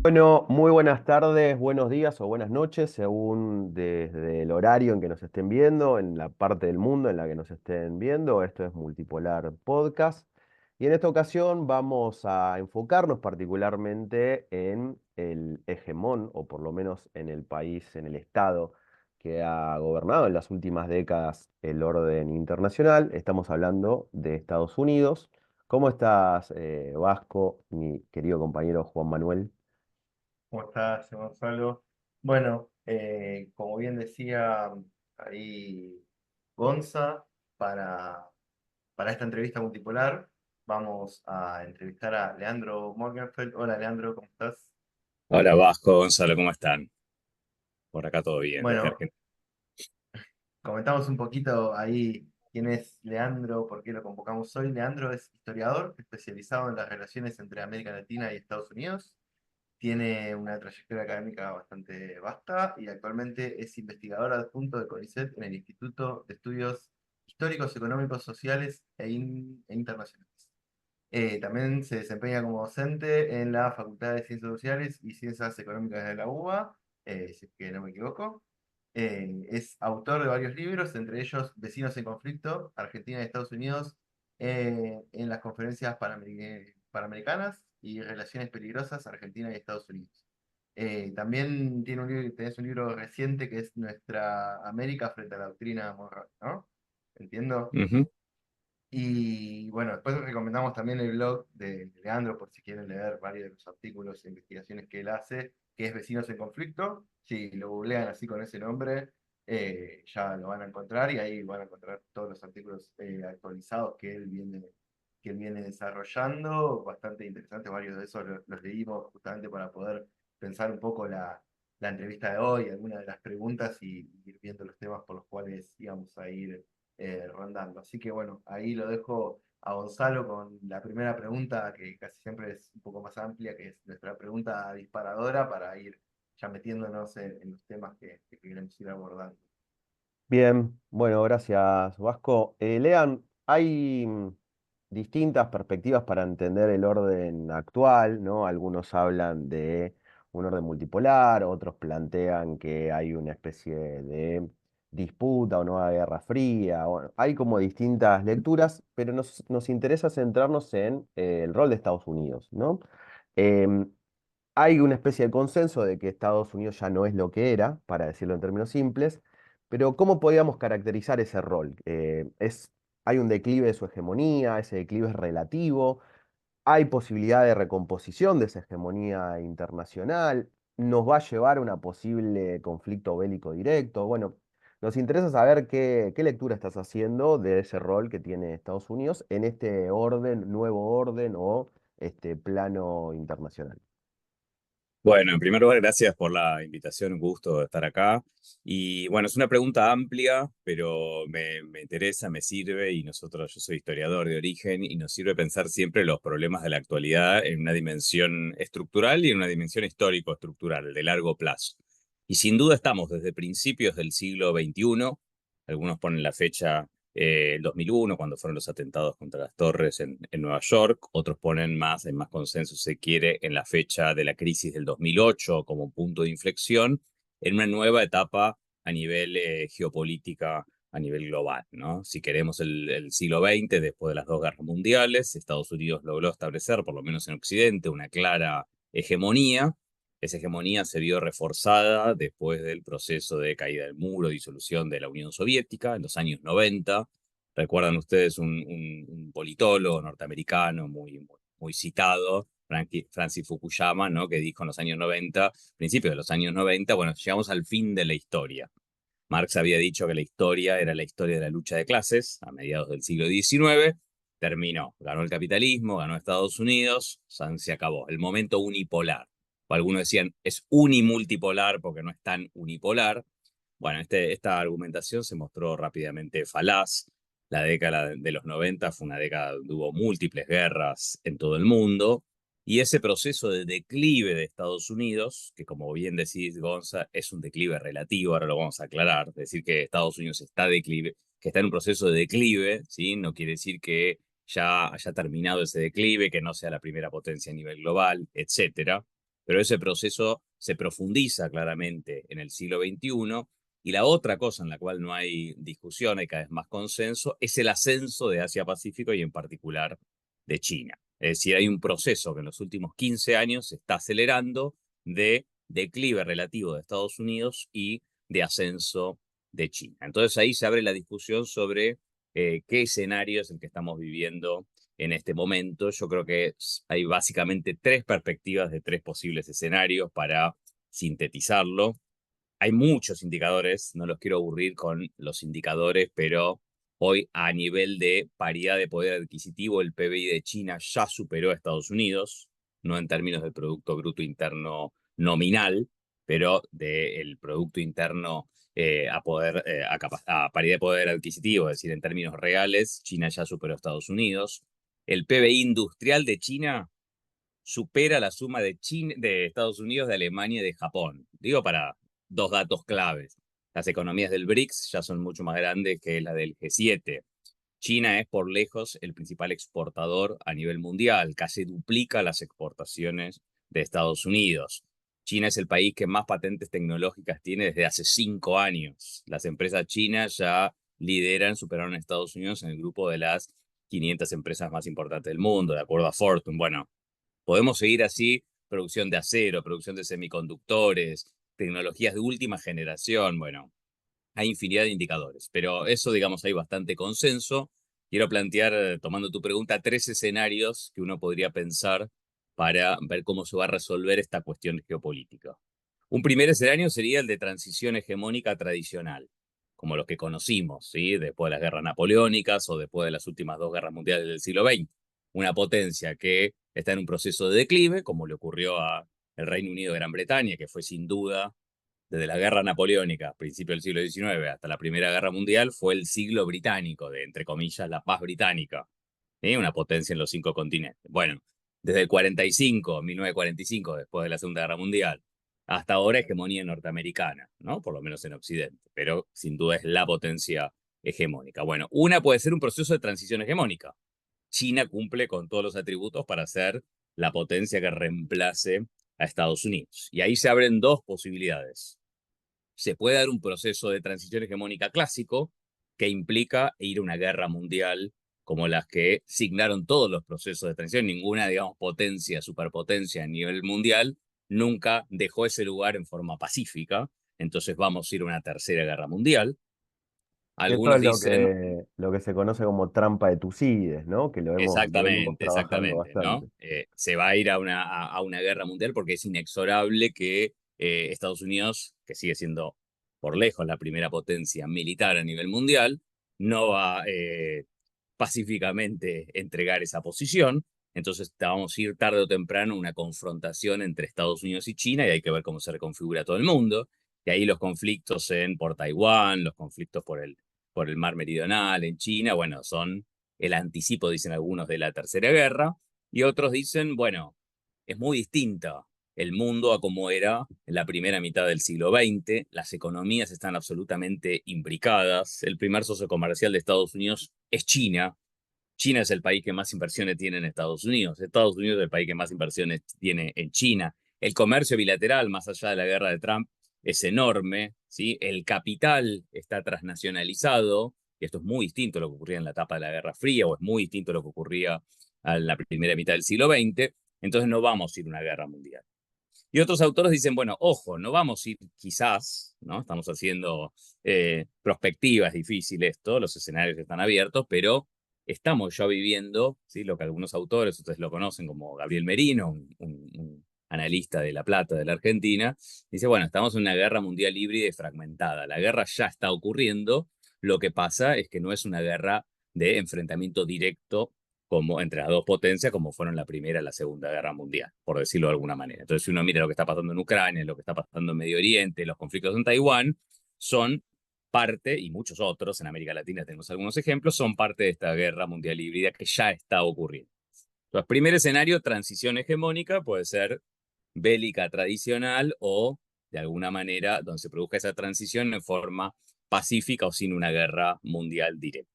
Bueno, muy buenas tardes, buenos días o buenas noches, según desde el horario en que nos estén viendo, en la parte del mundo en la que nos estén viendo. Esto es Multipolar Podcast. Y en esta ocasión vamos a enfocarnos particularmente en el hegemón, o por lo menos en el país, en el estado que ha gobernado en las últimas décadas el orden internacional. Estamos hablando de Estados Unidos. ¿Cómo estás, Vasco, mi querido compañero Juan Manuel? ¿Cómo estás, Gonzalo? Bueno, como bien decía ahí Gonza, para, para esta entrevista multipolar vamos a entrevistar a Leandro Morgenfeld. Hola, Leandro, ¿cómo estás? Hola Vasco, Gonzalo, ¿cómo están? Por acá todo bien, desde Bueno, Argentina. comentamos un poquito ahí quién es Leandro, por qué lo convocamos hoy. Leandro es historiador especializado en las relaciones entre América Latina y Estados Unidos. Tiene una trayectoria académica bastante vasta y actualmente es investigador adjunto de CONICET en el Instituto de Estudios Históricos, Económicos, Sociales e Internacionales. También se desempeña como docente en la Facultad de Ciencias Sociales y Ciencias Económicas de la UBA, si es que no me equivoco. Es autor de varios libros, entre ellos Vecinos en Conflicto, Argentina y Estados Unidos, en las conferencias panamericanas y Relaciones Peligrosas, Argentina y Estados Unidos. También tenés un libro reciente que es Nuestra América frente a la doctrina Monroe, ¿no? Entiendo. Ujú. Y bueno, después recomendamos también el blog de Leandro por si quieren leer varios de los artículos e investigaciones que él hace, que es Vecinos en Conflicto. Si lo googlean así con ese nombre, ya lo van a encontrar y ahí van a encontrar todos los artículos actualizados que él viene desarrollando. Bastante interesantes, varios de esos los leímos justamente para poder pensar un poco la entrevista de hoy, algunas de las preguntas y ir viendo los temas por los cuales íbamos a ir rondando. Así que bueno, ahí lo dejo a Gonzalo con la primera pregunta, que casi siempre es un poco más amplia, que es nuestra pregunta disparadora para ir ya metiéndonos en los temas que queremos ir abordando. Bien, bueno, gracias, Vasco. Lean, hay distintas perspectivas para entender el orden actual, ¿no? Algunos hablan de un orden multipolar, otros plantean que hay una especie de disputa o nueva guerra fría. Bueno, hay como distintas lecturas, pero nos interesa centrarnos en el rol de Estados Unidos, ¿no? Em, Hay una especie de consenso de que Estados Unidos ya no es lo que era, para decirlo en términos simples, pero ¿cómo podríamos caracterizar ese rol? Hay un declive de su hegemonía, ese declive es relativo, hay posibilidad de recomposición de esa hegemonía internacional, nos va a llevar a un posible conflicto bélico directo. Bueno, nos interesa saber qué lectura estás haciendo de ese rol que tiene Estados Unidos en este orden, nuevo orden o este plano internacional. Bueno, en primer lugar, gracias por la invitación, un gusto estar acá. Y bueno, es una pregunta amplia, pero me interesa, me sirve y yo soy historiador de origen y nos sirve pensar siempre los problemas de la actualidad en una dimensión estructural y en una dimensión histórico-estructural, de largo plazo. Y sin duda estamos desde principios del siglo XXI, algunos ponen la fecha el 2001, cuando fueron los atentados contra las torres en Nueva York. Otros ponen más, en más consenso, si se quiere, en la fecha de la crisis del 2008 como punto de inflexión en una nueva etapa a nivel geopolítica, a nivel global, ¿no? Si queremos el siglo XX, después de las dos guerras mundiales, Estados Unidos logró establecer, por lo menos en Occidente, una clara hegemonía. Esa hegemonía se vio reforzada después del proceso de caída del muro, disolución de la Unión Soviética en los años 90. Recuerdan ustedes un politólogo norteamericano muy citado, Francis Fukuyama, ¿no? Que dijo en los años 90, principios de los años 90, bueno, llegamos al fin de la historia. Marx había dicho que la historia era la historia de la lucha de clases a mediados del siglo XIX. Terminó, ganó el capitalismo, ganó Estados Unidos, se acabó. El momento unipolar. O algunos decían es unimultipolar porque no es tan unipolar. Bueno, esta argumentación se mostró rápidamente falaz. La década de los 90 fue una década donde hubo múltiples guerras en todo el mundo. Y ese proceso de declive de Estados Unidos, que como bien decís, Gonza, es un declive relativo, ahora lo vamos a aclarar, decir que Estados Unidos que está en un proceso de declive, ¿sí? No quiere decir que ya haya terminado ese declive, que no sea la primera potencia a nivel global, etcétera. pero ese proceso se profundiza claramente en el siglo XXI. Y la otra cosa en la cual no hay discusión, hay cada vez más consenso, es el ascenso de Asia-Pacífico y en particular de China. Es decir, hay un proceso que en los últimos 15 años se está acelerando de declive relativo de Estados Unidos y de ascenso de China. Entonces ahí se abre la discusión sobre qué escenario es el que estamos viviendo en este momento. Yo creo que hay básicamente tres perspectivas de tres posibles escenarios para sintetizarlo. Hay muchos indicadores, no los quiero aburrir con los indicadores, pero hoy a nivel de paridad de poder adquisitivo, el PBI de China ya superó a Estados Unidos, no en términos del Producto Bruto Interno nominal, pero del Producto Interno a paridad de poder adquisitivo, es decir, en términos reales, China ya superó a Estados Unidos. El PBI industrial de China supera la suma de Estados Unidos, de Alemania y de Japón. Digo para dos datos claves. Las economías del BRICS ya son mucho más grandes que la del G7. China es por lejos el principal exportador a nivel mundial, casi duplica las exportaciones de Estados Unidos. China es el país que más patentes tecnológicas tiene desde hace 5 años. Las empresas chinas ya superaron a Estados Unidos en el grupo de las 500 empresas más importantes del mundo, de acuerdo a Fortune. Bueno, podemos seguir así, producción de acero, producción de semiconductores, tecnologías de última generación, bueno, hay infinidad de indicadores, pero eso, digamos, hay bastante consenso. Quiero plantear, tomando tu pregunta, tres escenarios que uno podría pensar para ver cómo se va a resolver esta cuestión geopolítica. Un primer escenario sería el de transición hegemónica tradicional, como los que conocimos, ¿sí? Después de las guerras napoleónicas o después de las últimas dos guerras mundiales del siglo XX. Una potencia que está en un proceso de declive, como le ocurrió al Reino Unido de Gran Bretaña, que fue sin duda desde la guerra napoleónica, principio del siglo XIX, hasta la Primera Guerra Mundial, fue el siglo británico, de, entre comillas, la paz británica, ¿sí? Una potencia en los 5 continentes. Bueno, desde el 45, 1945, después de la Segunda Guerra Mundial, hasta ahora hegemonía norteamericana, ¿no? Por lo menos en Occidente, pero sin duda es la potencia hegemónica. Bueno, una puede ser un proceso de transición hegemónica. China cumple con todos los atributos para ser la potencia que reemplace a Estados Unidos. Y ahí se abren dos posibilidades. Se puede dar un proceso de transición hegemónica clásico que implica ir a una guerra mundial como las que signaron todos los procesos de transición. Ninguna, digamos, potencia, superpotencia a nivel mundial nunca dejó ese lugar en forma pacífica. Entonces vamos a ir a una tercera guerra mundial. Esto Algunos es dicen, lo que se conoce como trampa de Tucídides, ¿no? Que lo venimos exactamente, trabajando exactamente, ¿no? bastante. Se va a ir a una guerra mundial porque es inexorable que Estados Unidos, que sigue siendo por lejos la primera potencia militar a nivel mundial, no va pacíficamente entregar esa posición. Entonces vamos a ir tarde o temprano a una confrontación entre Estados Unidos y China y hay que ver cómo se reconfigura todo el mundo. Y ahí los conflictos por Taiwán, los conflictos por el mar meridional en China, bueno, son el anticipo, dicen algunos, de la Tercera Guerra, y otros dicen, bueno, es muy distinta el mundo a como era en la primera mitad del siglo XX, las economías están absolutamente imbricadas, el primer socio comercial de Estados Unidos es China. China es el país que más inversiones tiene en Estados Unidos, Estados Unidos es el país que más inversiones tiene en China. El comercio bilateral, más allá de la guerra de Trump, es enorme, ¿sí? El capital está transnacionalizado, y esto es muy distinto a lo que ocurría en la etapa de la Guerra Fría, o es muy distinto a lo que ocurría en la primera mitad del siglo XX, entonces no vamos a ir a una guerra mundial. Y otros autores dicen, bueno, ojo, no vamos a ir quizás, ¿no? Estamos haciendo perspectivas difíciles esto, los escenarios están abiertos, pero estamos ya viviendo, ¿sí? Lo que algunos autores, ustedes lo conocen como Gabriel Merino, un analista de La Plata, de la Argentina, dice, bueno, estamos en una guerra mundial híbrida y fragmentada. La guerra ya está ocurriendo, lo que pasa es que no es una guerra de enfrentamiento directo como entre las dos potencias, como fueron la Primera y la Segunda Guerra Mundial, por decirlo de alguna manera. Entonces, si uno mira lo que está pasando en Ucrania, lo que está pasando en Medio Oriente, los conflictos en Taiwán, son parte, y muchos otros, en América Latina tenemos algunos ejemplos, son parte de esta guerra mundial híbrida que ya está ocurriendo. Entonces, primer escenario, transición hegemónica, puede ser bélica tradicional o, de alguna manera, donde se produzca esa transición en forma pacífica o sin una guerra mundial directa.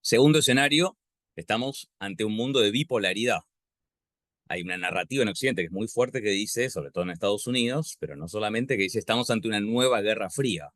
Segundo escenario, estamos ante un mundo de bipolaridad. hay una narrativa en Occidente que es muy fuerte que dice, sobre todo en Estados Unidos, pero no solamente, que dice estamos ante una nueva guerra fría,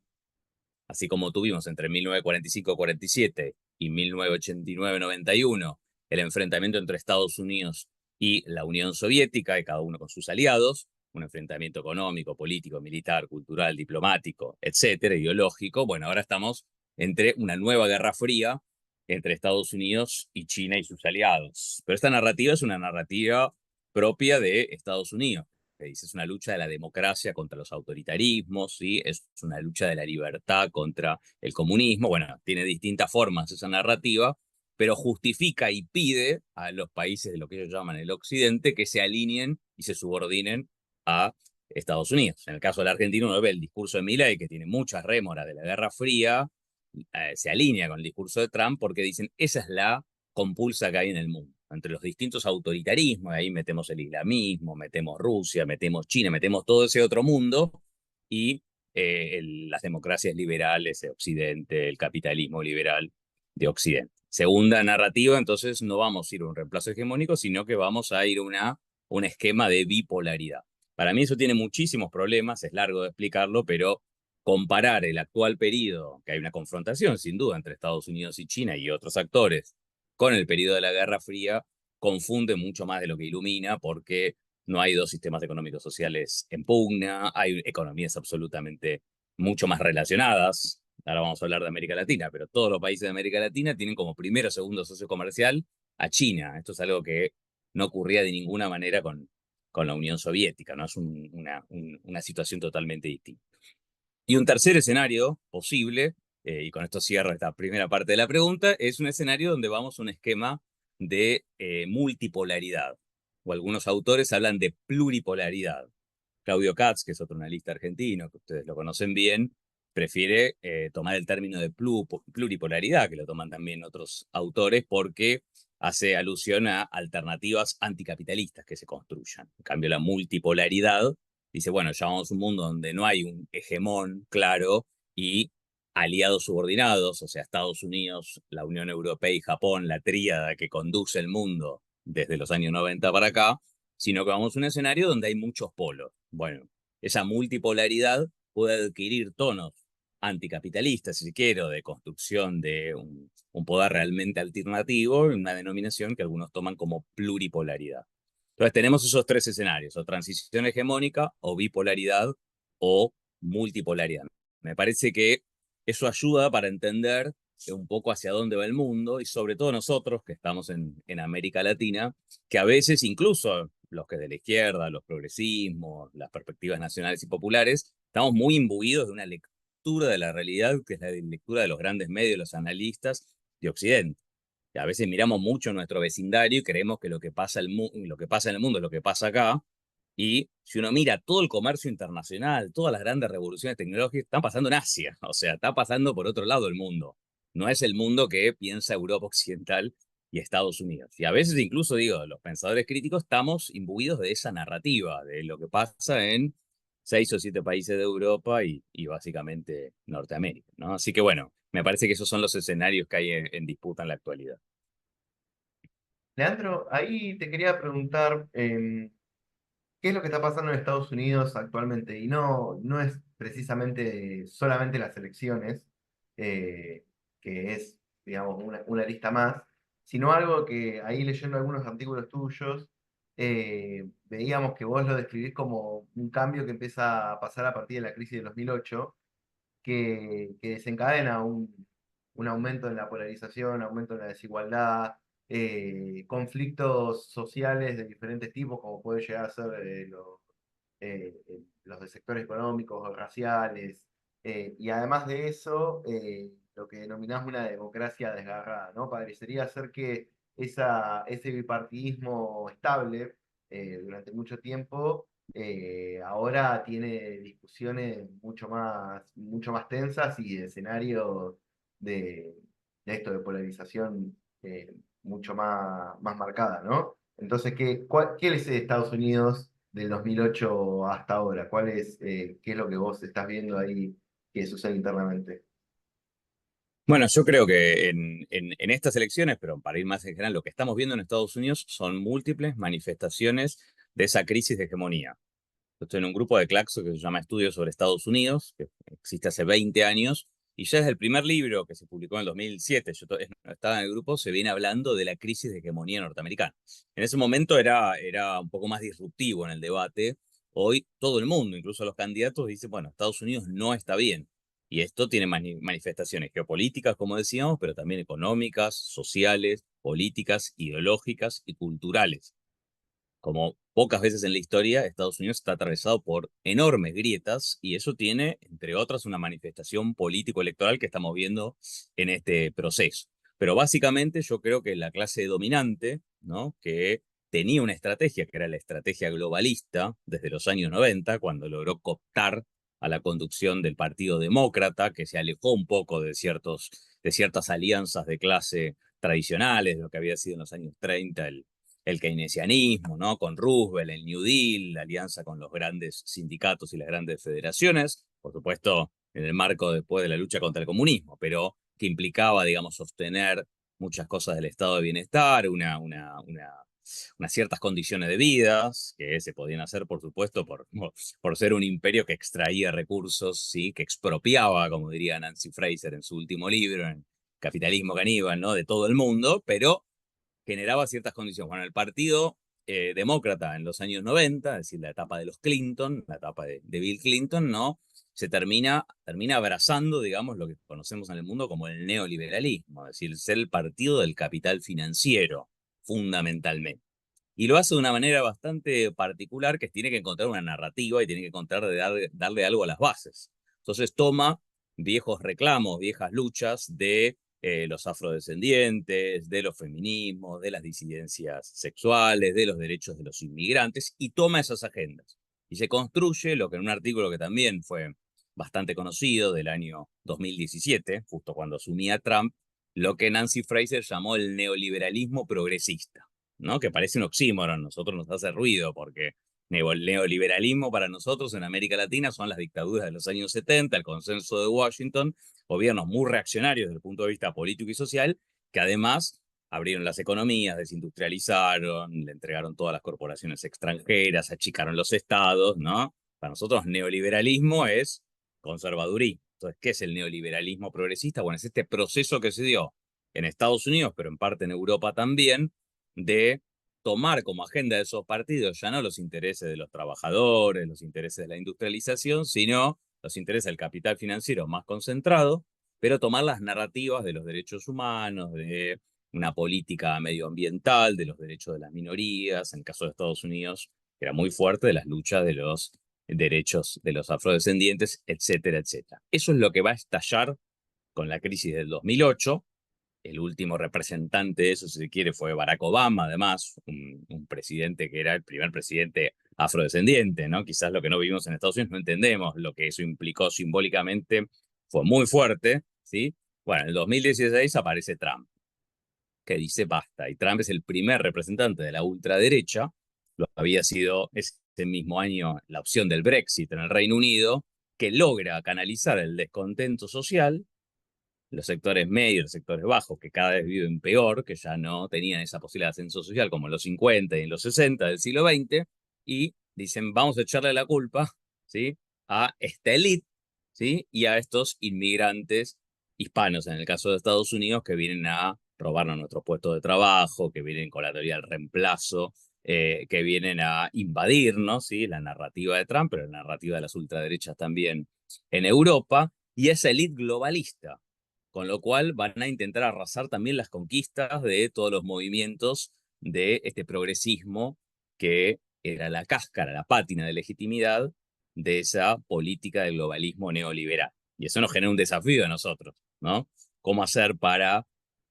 así como tuvimos entre 1945-47 y 1989-91 el enfrentamiento entre Estados Unidos y la Unión Soviética, y cada uno con sus aliados, un enfrentamiento económico, político, militar, cultural, diplomático, etcétera, ideológico. Bueno, ahora estamos entre una nueva guerra fría entre Estados Unidos y China y sus aliados. Pero esta narrativa es una narrativa propia de Estados Unidos, que dice es una lucha de la democracia contra los autoritarismos, ¿sí? Es una lucha de la libertad contra el comunismo. Bueno, tiene distintas formas esa narrativa, pero justifica y pide a los países de lo que ellos llaman el Occidente que se alineen y se subordinen a Estados Unidos. En el caso del argentino, uno ve el discurso de Milei, que tiene muchas rémoras de la Guerra Fría, se alinea con el discurso de Trump porque dicen esa es la compulsa que hay en el mundo. Entre los distintos autoritarismos, ahí metemos el islamismo, metemos Rusia, metemos China, metemos todo ese otro mundo, y las democracias liberales de Occidente, el capitalismo liberal de Occidente. Segunda narrativa, entonces no vamos a ir a un reemplazo hegemónico, sino que vamos a ir a un esquema de bipolaridad. Para mí eso tiene muchísimos problemas, es largo de explicarlo, pero comparar el actual periodo, que hay una confrontación sin duda entre Estados Unidos y China y otros actores, con el periodo de la Guerra Fría, confunde mucho más de lo que ilumina, porque no hay dos sistemas económicos sociales en pugna, hay economías absolutamente mucho más relacionadas. Ahora vamos a hablar de América Latina, pero todos los países de América Latina tienen como primero o segundo socio comercial a China. Esto es algo que no ocurría de ninguna manera con la Unión Soviética, ¿no? Es una situación totalmente distinta. Y un tercer escenario posible, y con esto cierro esta primera parte de la pregunta, es un escenario donde vamos a un esquema de multipolaridad, o algunos autores hablan de pluripolaridad. Claudio Katz, que es otro analista argentino, que ustedes lo conocen bien, prefiere tomar el término de pluripolaridad, que lo toman también otros autores, porque hace alusión a alternativas anticapitalistas que se construyan. En cambio, la multipolaridad dice, bueno, ya vamos a un mundo donde no hay un hegemón claro y aliados subordinados, o sea, Estados Unidos, la Unión Europea y Japón, la tríada que conduce el mundo desde los años 90 para acá, sino que vamos a un escenario donde hay muchos polos. Bueno, esa multipolaridad puede adquirir tonos anticapitalistas, si quiero, de construcción de un poder realmente alternativo, una denominación que algunos toman como pluripolaridad. Entonces tenemos esos tres escenarios, o transición hegemónica, o bipolaridad, o multipolaridad. Me parece que eso ayuda para entender un poco hacia dónde va el mundo, y sobre todo nosotros que estamos en América Latina, que a veces incluso los que de la izquierda, los progresismos, las perspectivas nacionales y populares, estamos muy imbuidos de una lectura de la realidad, que es la lectura de los grandes medios, los analistas de Occidente. Y a veces miramos mucho nuestro vecindario y creemos que lo que pasa lo que pasa en el mundo es lo que pasa acá. Y si uno mira todo el comercio internacional, todas las grandes revoluciones tecnológicas están pasando en Asia, o sea, está pasando por otro lado del mundo. No es el mundo que piensa Europa Occidental y Estados Unidos. Y a veces incluso, digo, los pensadores críticos estamos imbuidos de esa narrativa, de lo que pasa en 6 o 7 países de Europa y básicamente Norteamérica, ¿no? Así que bueno, me parece que esos son los escenarios que hay en disputa en la actualidad. Leandro, ahí te quería preguntar, ¿qué es lo que está pasando en Estados Unidos actualmente? Y no es precisamente solamente las elecciones, eh, que es, digamos, una lista más, sino algo que ahí leyendo algunos artículos tuyos, veíamos que vos lo describís como un cambio que empieza a pasar a partir de la crisis de 2008, que desencadena un aumento en la polarización, aumento en la desigualdad, conflictos sociales de diferentes tipos, como puede llegar a ser los de sectores económicos o raciales, y además de eso, lo que denominamos una democracia desgarrada, ¿no? Parecería ser que ese bipartidismo estable durante mucho tiempo ahora tiene discusiones mucho más tensas y de escenarios de, de polarización mucho más marcada, ¿no? Entonces, ¿qué es Estados Unidos del 2008 hasta ahora? ¿Qué es lo que vos estás viendo ahí que sucede internamente? Bueno, yo creo que en estas elecciones, pero para ir más en general, lo que estamos viendo en Estados Unidos son múltiples manifestaciones de esa crisis de hegemonía. Yo estoy en un grupo de Claxo que se llama Estudios sobre Estados Unidos, que existe hace 20 años, y ya desde el primer libro que se publicó en el 2007, estaba en el grupo, se viene hablando de la crisis de hegemonía norteamericana. En ese momento era un poco más disruptivo en el debate. Hoy todo el mundo, incluso los candidatos, dice, bueno, Estados Unidos no está bien. Y esto tiene manifestaciones geopolíticas, como decíamos, pero también económicas, sociales, políticas, ideológicas y culturales. Como pocas veces en la historia, Estados Unidos está atravesado por enormes grietas y eso tiene, entre otras, una manifestación político-electoral que estamos viendo en este proceso. Pero básicamente yo creo que la clase dominante, ¿no? Que tenía una estrategia, que era la estrategia globalista, desde los años 90, cuando logró cooptar a la conducción del Partido Demócrata, que se alejó un poco de ciertas alianzas de clase tradicionales, de lo que había sido en los años 30 el keynesianismo, ¿no? Con Roosevelt, el New Deal, la alianza con los grandes sindicatos y las grandes federaciones, por supuesto, en el marco después de la lucha contra el comunismo, pero que implicaba, digamos, sostener muchas cosas del estado de bienestar, unas ciertas condiciones de vida, que se podían hacer, por supuesto, por ser un imperio que extraía recursos, ¿sí? Que expropiaba, como diría Nancy Fraser en su último libro, en Capitalismo Caníbal, ¿no? De todo el mundo, pero generaba ciertas condiciones. Bueno, el partido demócrata en los años 90, es decir, la etapa de los Clinton, la etapa de Bill Clinton, ¿no? Se termina abrazando, digamos, lo que conocemos en el mundo como el neoliberalismo, es decir, ser el partido del capital financiero, fundamentalmente. Y lo hace de una manera bastante particular, que tiene que encontrar una narrativa y tiene que encontrar darle algo a las bases. Entonces toma viejos reclamos, viejas luchas de los afrodescendientes, de los feminismos, de las disidencias sexuales, de los derechos de los inmigrantes, y toma esas agendas. Y se construye lo que en un artículo que también fue bastante conocido del año 2017, justo cuando asumía Trump, lo que Nancy Fraser llamó el neoliberalismo progresista, ¿no? Que parece un oxímoron, nosotros nos hace ruido porque el neoliberalismo para nosotros en América Latina son las dictaduras de los años 70, el consenso de Washington, gobiernos muy reaccionarios desde el punto de vista político y social, que además abrieron las economías, desindustrializaron, le entregaron todas las corporaciones extranjeras, achicaron los estados, ¿no? Para nosotros neoliberalismo es conservadurismo. Entonces, ¿qué es el neoliberalismo progresista? Bueno, es este proceso que se dio en Estados Unidos, pero en parte en Europa también, de tomar como agenda de esos partidos ya no los intereses de los trabajadores, los intereses de la industrialización, sino los intereses del capital financiero más concentrado, pero tomar las narrativas de los derechos humanos, de una política medioambiental, de los derechos de las minorías, en el caso de Estados Unidos, era muy fuerte de las luchas de los derechos de los afrodescendientes, etcétera, etcétera. Eso es lo que va a estallar con la crisis del 2008. El último representante de eso, si se quiere, fue Barack Obama, además, un presidente que era el primer presidente afrodescendiente, ¿no? Quizás lo que no vivimos en Estados Unidos no entendemos lo que eso implicó simbólicamente, fue muy fuerte, ¿sí? Bueno, en el 2016 aparece Trump, que dice basta, y Trump es el primer representante de la ultraderecha, lo había sido ese mismo año la opción del Brexit en el Reino Unido, que logra canalizar el descontento social los sectores medios, los sectores bajos, que cada vez viven peor, que ya no tenían esa posibilidad de ascenso social como en los 50 y en los 60 del siglo XX, y dicen, vamos a echarle la culpa, ¿sí? A esta élite, ¿sí? Y a estos inmigrantes hispanos, en el caso de Estados Unidos, que vienen a robarnos nuestros puestos de trabajo, que vienen con la teoría del reemplazo, que vienen a invadirnos, ¿sí? La narrativa de Trump, pero la narrativa de las ultraderechas también en Europa, y esa élite globalista, con lo cual van a intentar arrasar también las conquistas de todos los movimientos de este progresismo que era la cáscara, la pátina de legitimidad de esa política del globalismo neoliberal. Y eso nos genera un desafío a nosotros, ¿no? ¿Cómo hacer para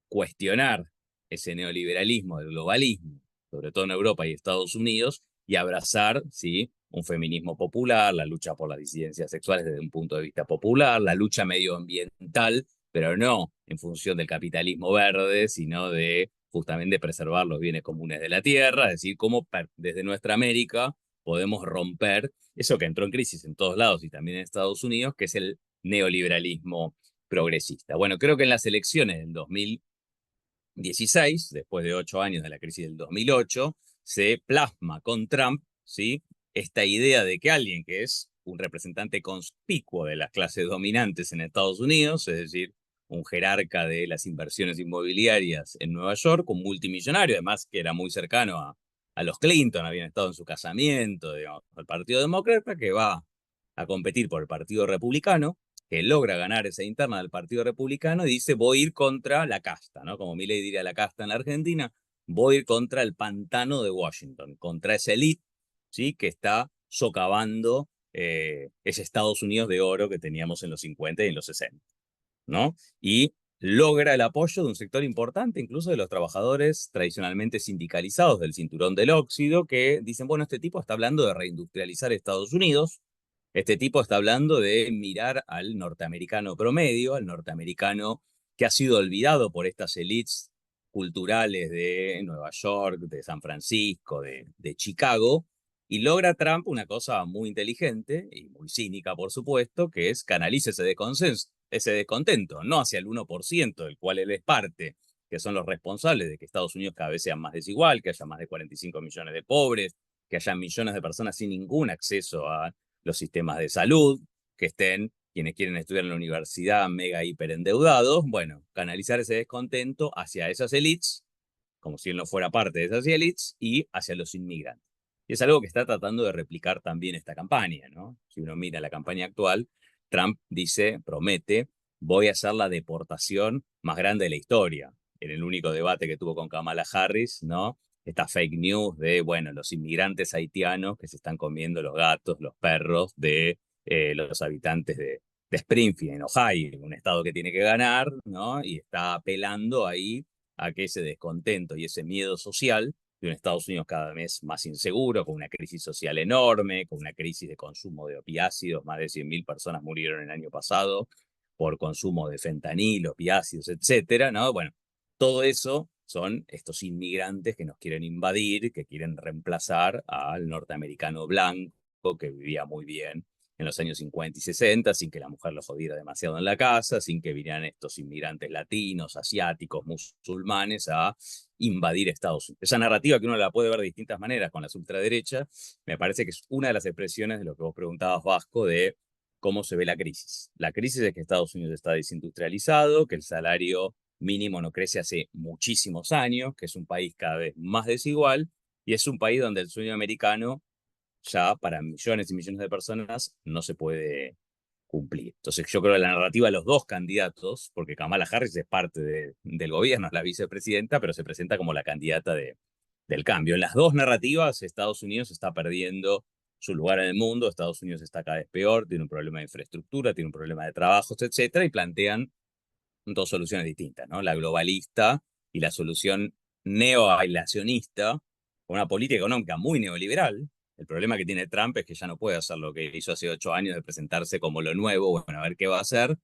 cuestionar ese neoliberalismo, el globalismo, sobre todo en Europa y Estados Unidos, y abrazar, ¿sí? Un feminismo popular, la lucha por las disidencias sexuales desde un punto de vista popular, la lucha medioambiental, pero no en función del capitalismo verde, sino de justamente preservar los bienes comunes de la tierra, es decir, cómo desde nuestra América podemos romper eso que entró en crisis en todos lados y también en Estados Unidos, que es el neoliberalismo progresista. Bueno, creo que en las elecciones del 2016, después de 8 años de la crisis del 2008, se plasma con Trump, ¿sí?, esta idea de que alguien que es un representante conspicuo de las clases dominantes en Estados Unidos, es decir, un jerarca de las inversiones inmobiliarias en Nueva York, un multimillonario, además que era muy cercano a los Clinton, habían estado en su casamiento, digamos, al Partido Demócrata, que va a competir por el Partido Republicano, que logra ganar esa interna del Partido Republicano y dice, voy a ir contra la casta, ¿no? Como Milei diría la casta en la Argentina, voy a ir contra el pantano de Washington, contra esa élite, ¿sí?, que está socavando ese Estados Unidos de oro que teníamos en los 50 y en los 60, ¿no? Y logra el apoyo de un sector importante, incluso de los trabajadores tradicionalmente sindicalizados del cinturón del óxido, que dicen, bueno, este tipo está hablando de reindustrializar Estados Unidos, este tipo está hablando de mirar al norteamericano promedio, al norteamericano que ha sido olvidado por estas élites culturales de Nueva York, de San Francisco, de Chicago, y logra Trump una cosa muy inteligente y muy cínica, por supuesto, que es canaliza ese descontento, no hacia el 1% del cual él es parte, que son los responsables de que Estados Unidos cada vez sea más desigual, que haya más de 45 millones de pobres, que haya millones de personas sin ningún acceso a los sistemas de salud, que estén quienes quieren estudiar en la universidad mega hiper endeudados. Bueno, canalizar ese descontento hacia esas élites, como si él no fuera parte de esas élites, y hacia los inmigrantes. Y es algo que está tratando de replicar también esta campaña, ¿no? Si uno mira la campaña actual, Trump dice, promete, voy a hacer la deportación más grande de la historia. En el único debate que tuvo con Kamala Harris, ¿no? Esta fake news de, bueno, los inmigrantes haitianos que se están comiendo los gatos, los perros de los habitantes de Springfield, en Ohio, un estado que tiene que ganar, ¿no? Y está apelando ahí a que ese descontento y ese miedo social de un Estados Unidos cada vez más inseguro, con una crisis social enorme, con una crisis de consumo de opiáceos, más de 100.000 personas murieron el año pasado por consumo de fentanilo, opiáceos, etcétera, ¿no? Bueno, todo eso son estos inmigrantes que nos quieren invadir, que quieren reemplazar al norteamericano blanco que vivía muy bien en los años 50 y 60, sin que la mujer lo jodiera demasiado en la casa, sin que vinieran estos inmigrantes latinos, asiáticos, musulmanes a invadir Estados Unidos. Esa narrativa que uno la puede ver de distintas maneras con las ultraderechas, me parece que es una de las expresiones de lo que vos preguntabas, Vasco, de cómo se ve la crisis. La crisis es que Estados Unidos está desindustrializado, que el salario mínimo no crece hace muchísimos años, que es un país cada vez más desigual, y es un país donde el sueño americano ya para millones y millones de personas no se puede cumplir. Entonces yo creo que la narrativa de los dos candidatos, porque Kamala Harris es parte del gobierno, es la vicepresidenta, pero se presenta como la candidata del cambio. En las dos narrativas, Estados Unidos está perdiendo su lugar en el mundo, Estados Unidos está cada vez peor, tiene un problema de infraestructura, tiene un problema de trabajos, etcétera, y plantean dos soluciones distintas, ¿no? La globalista y la solución neoaislacionista, con una política económica muy neoliberal. El problema que tiene Trump es que ya no puede hacer lo que hizo hace 8 años de presentarse como lo nuevo, bueno, a ver qué va a hacer,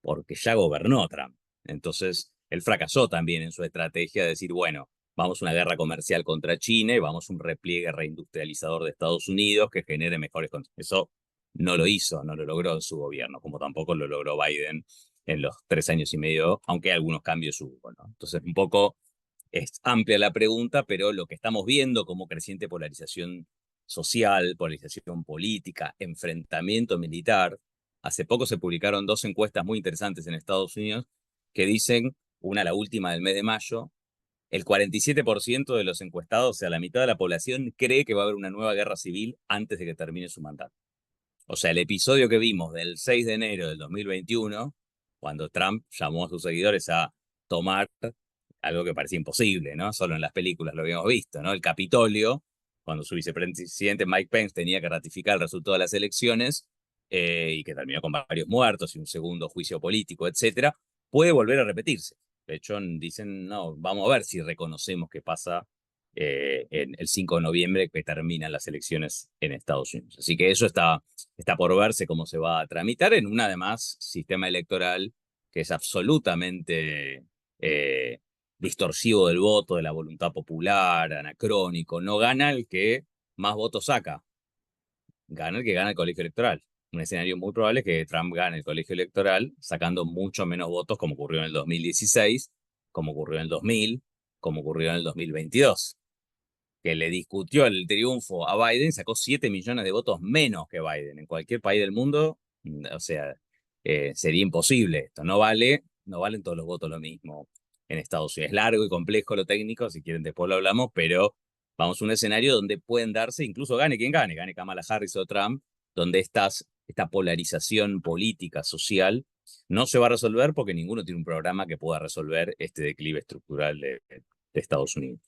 porque ya gobernó Trump. Entonces, él fracasó también en su estrategia de decir, bueno, vamos a una guerra comercial contra China y vamos a un repliegue reindustrializador de Estados Unidos que genere mejores condiciones. Eso no lo hizo, no lo logró en su gobierno, como tampoco lo logró Biden en los 3 años y medio, aunque algunos cambios hubo, ¿no? Entonces, un poco es amplia la pregunta, pero lo que estamos viendo como creciente polarización social, polarización política, enfrentamiento militar. Hace poco se publicaron 2 encuestas muy interesantes en Estados Unidos que dicen, una la última del mes de mayo, el 47% de los encuestados, o sea, la mitad de la población, cree que va a haber una nueva guerra civil antes de que termine su mandato. O sea, el episodio que vimos del 6 de enero del 2021, cuando Trump llamó a sus seguidores a tomar algo que parecía imposible, ¿no? Solo en las películas lo habíamos visto, ¿no? El Capitolio, cuando su vicepresidente Mike Pence tenía que ratificar el resultado de las elecciones y que terminó con varios muertos y un segundo juicio político, etcétera, puede volver a repetirse. De hecho, dicen, no, vamos a ver si reconocemos qué pasa en el 5 de noviembre que terminan las elecciones en Estados Unidos. Así que eso está por verse cómo se va a tramitar en un, además, sistema electoral que es absolutamente distorsivo del voto, de la voluntad popular, anacrónico. No gana el que más votos saca, gana el que gana el colegio electoral. un escenario muy probable es que Trump gane el colegio electoral sacando mucho menos votos como ocurrió en el 2016, como ocurrió en el 2000, como ocurrió en el 2022, que le discutió el triunfo a Biden, sacó 7 millones de votos menos que Biden. En cualquier país del mundo, o sea, sería imposible esto. No valen todos los votos lo mismo en Estados Unidos. Es largo y complejo lo técnico, si quieren después lo hablamos, pero vamos a un escenario donde pueden darse, incluso gane quien gane, gane Kamala Harris o Trump, donde esta polarización política, social, no se va a resolver porque ninguno tiene un programa que pueda resolver este declive estructural de Estados Unidos.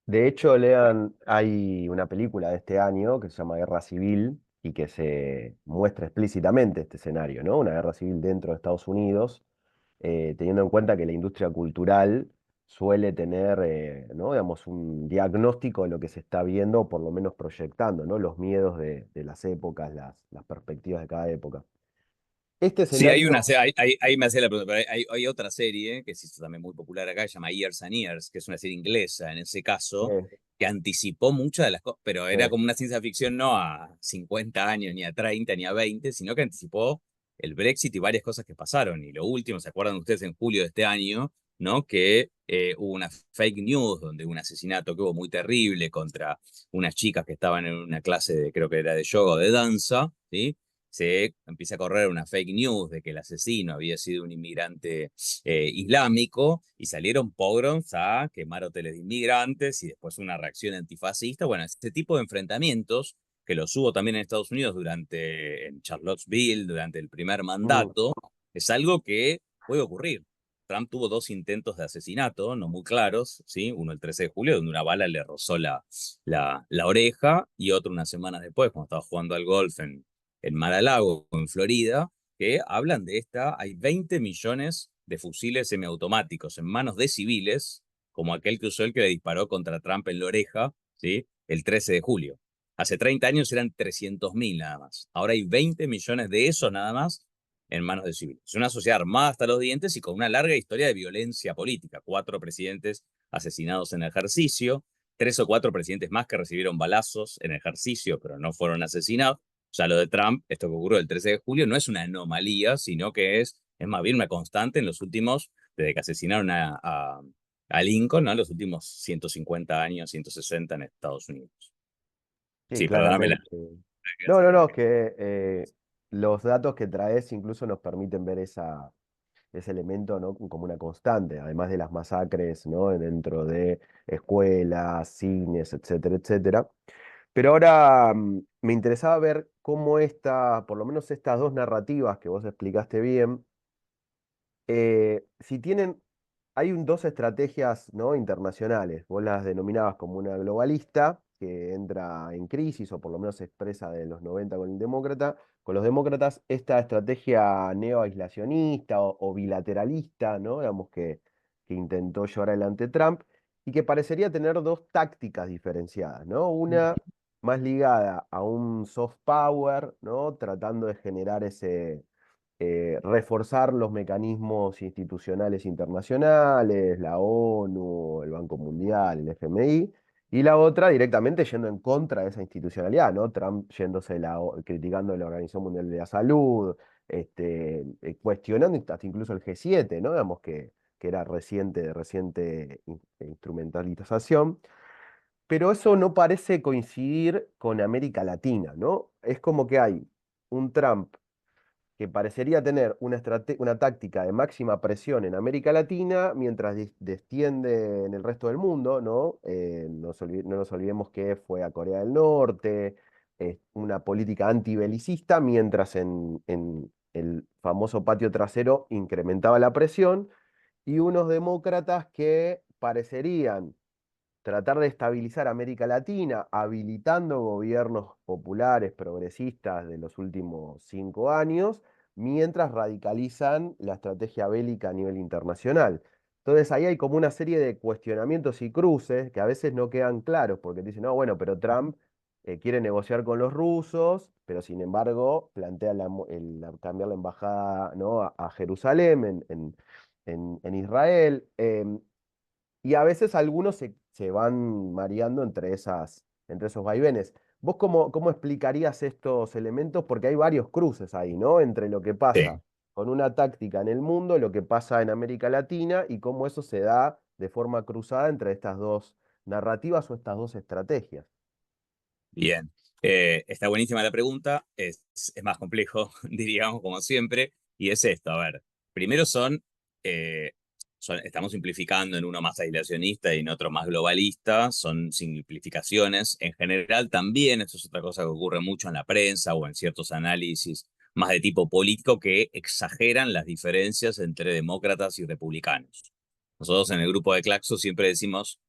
De hecho, Lean, hay una película de este año que se llama Guerra Civil y que se muestra explícitamente este escenario, ¿no? Una guerra civil dentro de Estados Unidos, teniendo en cuenta que la industria cultural suele tener, ¿no? Digamos, un diagnóstico de lo que se está viendo, o por lo menos proyectando, ¿no? Los miedos de las épocas, las perspectivas de cada época. Este Sí, hay una, escenario, ahí me hacía la pregunta, pero hay otra serie que se hizo también muy popular acá, se llama Years and Years, que es una serie inglesa en ese caso, eh, que anticipó muchas de las cosas, pero era eh, como una ciencia ficción no a 50 años, ni a 30, ni a 20, sino que anticipó el Brexit y varias cosas que pasaron. Y lo último, ¿se acuerdan ustedes en julio de este año, ¿no? Que hubo una fake news donde un asesinato que hubo muy terrible contra unas chicas que estaban en una clase de, creo que era de yoga o de danza, ¿sí? Se empieza a correr una fake news de que el asesino había sido un inmigrante islámico y salieron pogroms a quemar hoteles de inmigrantes y después una reacción antifascista. Bueno, este tipo de enfrentamientos que los hubo también en Estados Unidos en Charlottesville, durante el primer mm, mandato, es algo que puede ocurrir. Trump tuvo 2 intentos de asesinato, no muy claros, ¿sí? Uno el 13 de julio, donde una bala le rozó la oreja, y otro unas semanas después, cuando estaba jugando al golf en Mar-a-Lago, en Florida, que hablan de hay 20 millones de fusiles semiautomáticos en manos de civiles, como aquel que usó el que le disparó contra Trump en la oreja, ¿sí? El 13 de julio. Hace 30 años eran 300.000 nada más. Ahora hay 20 millones de esos nada más en manos de civiles. Es una sociedad armada hasta los dientes y con una larga historia de violencia política. 4 presidentes asesinados en ejercicio, 3 o 4 presidentes más que recibieron balazos en ejercicio, pero no fueron asesinados. O sea, lo de Trump, esto que ocurrió el 13 de julio, no es una anomalía, sino que es más bien una constante en los últimos, desde que asesinaron a Lincoln, ¿no? Los últimos 150 años, 160 en Estados Unidos. sí, Sí, perdóname la... claramente. No, no, no, es que los datos que traes incluso nos permiten ver ese elemento, ¿no? Como una constante, además de las masacres, ¿no? Dentro de escuelas, cines, etcétera, etcétera. Pero ahora me interesaba ver cómo por lo menos estas dos narrativas que vos explicaste bien, si tienen, dos estrategias, ¿no? Internacionales. Vos las denominabas como una globalista, que entra en crisis, o por lo menos se expresa de los 90 con los demócratas, esta estrategia neoaislacionista o bilateralista, ¿no? Digamos que intentó llevar adelante Trump, y que parecería tener dos tácticas diferenciadas, ¿no? Una más ligada a un soft power, ¿no? Tratando de generar reforzar los mecanismos institucionales internacionales, la ONU, el Banco Mundial, el FMI, y la otra directamente yendo en contra de esa institucionalidad, ¿no? Trump criticando la Organización Mundial de la Salud, cuestionando hasta incluso el G7, ¿no? Digamos que era de reciente instrumentalización. Pero eso no parece coincidir con América Latina, ¿no? Es como que hay un Trump que parecería tener una táctica de máxima presión en América Latina, mientras desciende en el resto del mundo, ¿no? No nos olvidemos que fue a Corea del Norte, una política antibelicista, mientras en el famoso patio trasero incrementaba la presión, y unos demócratas que parecerían tratar de estabilizar América Latina, habilitando gobiernos populares, progresistas de los últimos 5 años, mientras radicalizan la estrategia bélica a nivel internacional. Entonces ahí hay como una serie de cuestionamientos y cruces que a veces no quedan claros, porque dicen, no, bueno, pero Trump quiere negociar con los rusos, pero sin embargo plantea cambiar la embajada, ¿no? a Jerusalén, en Israel. Y a veces algunos se van mareando entre esos vaivenes. ¿Vos cómo explicarías estos elementos? Porque hay varios cruces ahí, ¿no? Entre lo que Sí. pasa con una táctica en el mundo, lo que pasa en América Latina y cómo eso se da de forma cruzada entre estas dos narrativas o estas dos estrategias. Bien, está buenísima la pregunta, es más complejo, diríamos, como siempre, y es esto, a ver, primero eh, estamos simplificando en uno más aislacionista y en otro más globalista, son simplificaciones, en general también, esto es otra cosa que ocurre mucho en la prensa o en ciertos análisis más de tipo político que exageran las diferencias entre demócratas y republicanos. Nosotros en el grupo de Claxo siempre decimos,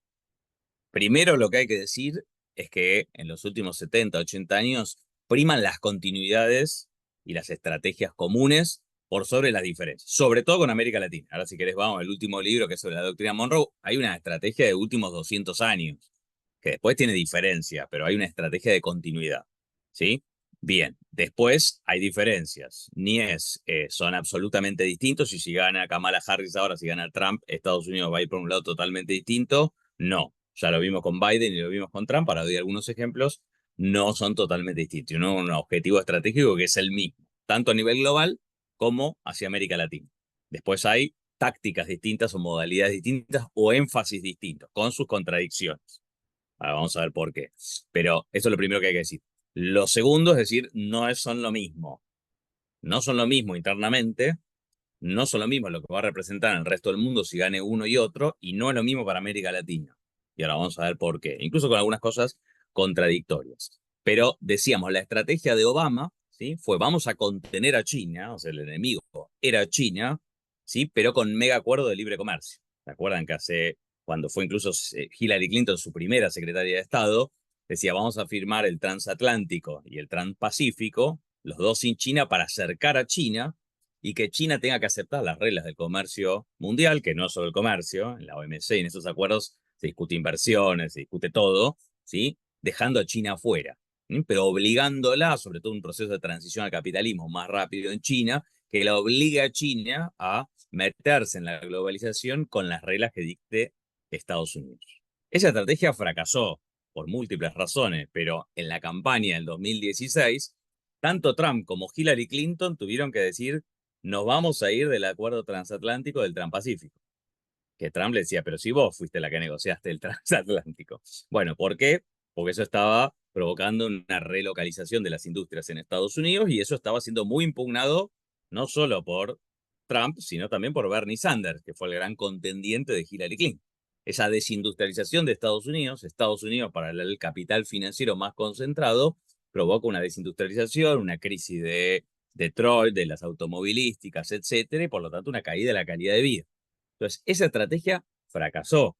primero lo que hay que decir es que en los últimos 70, 80 años priman las continuidades y las estrategias comunes por sobre las diferencias, sobre todo con América Latina. Ahora si querés vamos al último libro que es sobre la doctrina Monroe, hay una estrategia de últimos 200 años, que después tiene diferencias, pero hay una estrategia de continuidad, ¿sí? Bien, después hay diferencias, son absolutamente distintos y si gana Kamala Harris ahora, si gana Trump, Estados Unidos va a ir por un lado totalmente distinto, no, ya lo vimos con Biden y lo vimos con Trump, para dar algunos ejemplos, no son totalmente distintos. No un objetivo estratégico que es el mismo, tanto a nivel global como hacia América Latina. Después hay tácticas distintas o modalidades distintas o énfasis distintos, con sus contradicciones. Ahora vamos a ver por qué. Pero eso es lo primero que hay que decir. Lo segundo es decir, son lo mismo. No son lo mismo internamente, no son lo mismo lo que va a representar en el resto del mundo si gane uno y otro, y no es lo mismo para América Latina. Y ahora vamos a ver por qué, incluso con algunas cosas contradictorias. Pero decíamos, la estrategia de Obama, ¿sí? Fue vamos a contener a China, o sea, el enemigo era China, ¿sí? Pero con mega acuerdo de libre comercio. ¿Se acuerdan que cuando fue incluso Hillary Clinton su primera secretaria de Estado, decía, vamos a firmar el transatlántico y el transpacífico, los dos sin China, para acercar a China y que China tenga que aceptar las reglas del comercio mundial, que no es solo el comercio, en la OMC y en esos acuerdos se discute inversiones, se discute todo, ¿sí? Dejando a China afuera, ¿sí? Pero obligándola, sobre todo un proceso de transición al capitalismo más rápido en China, que la obliga a China a meterse en la globalización con las reglas que dicte Estados Unidos. Esa estrategia fracasó por múltiples razones, pero en la campaña del 2016, tanto Trump como Hillary Clinton tuvieron que decir nos vamos a ir del acuerdo transatlántico del Transpacífico. Que Trump le decía, pero si vos fuiste la que negociaste el transatlántico. Bueno, ¿por qué? Porque eso estaba provocando una relocalización de las industrias en Estados Unidos y eso estaba siendo muy impugnado no solo por Trump, sino también por Bernie Sanders, que fue el gran contendiente de Hillary Clinton. Esa desindustrialización de Estados Unidos para el capital financiero más concentrado, provoca una desindustrialización, una crisis de Detroit, de las automovilísticas, etcétera, y por lo tanto una caída de la calidad de vida. Entonces, esa estrategia fracasó.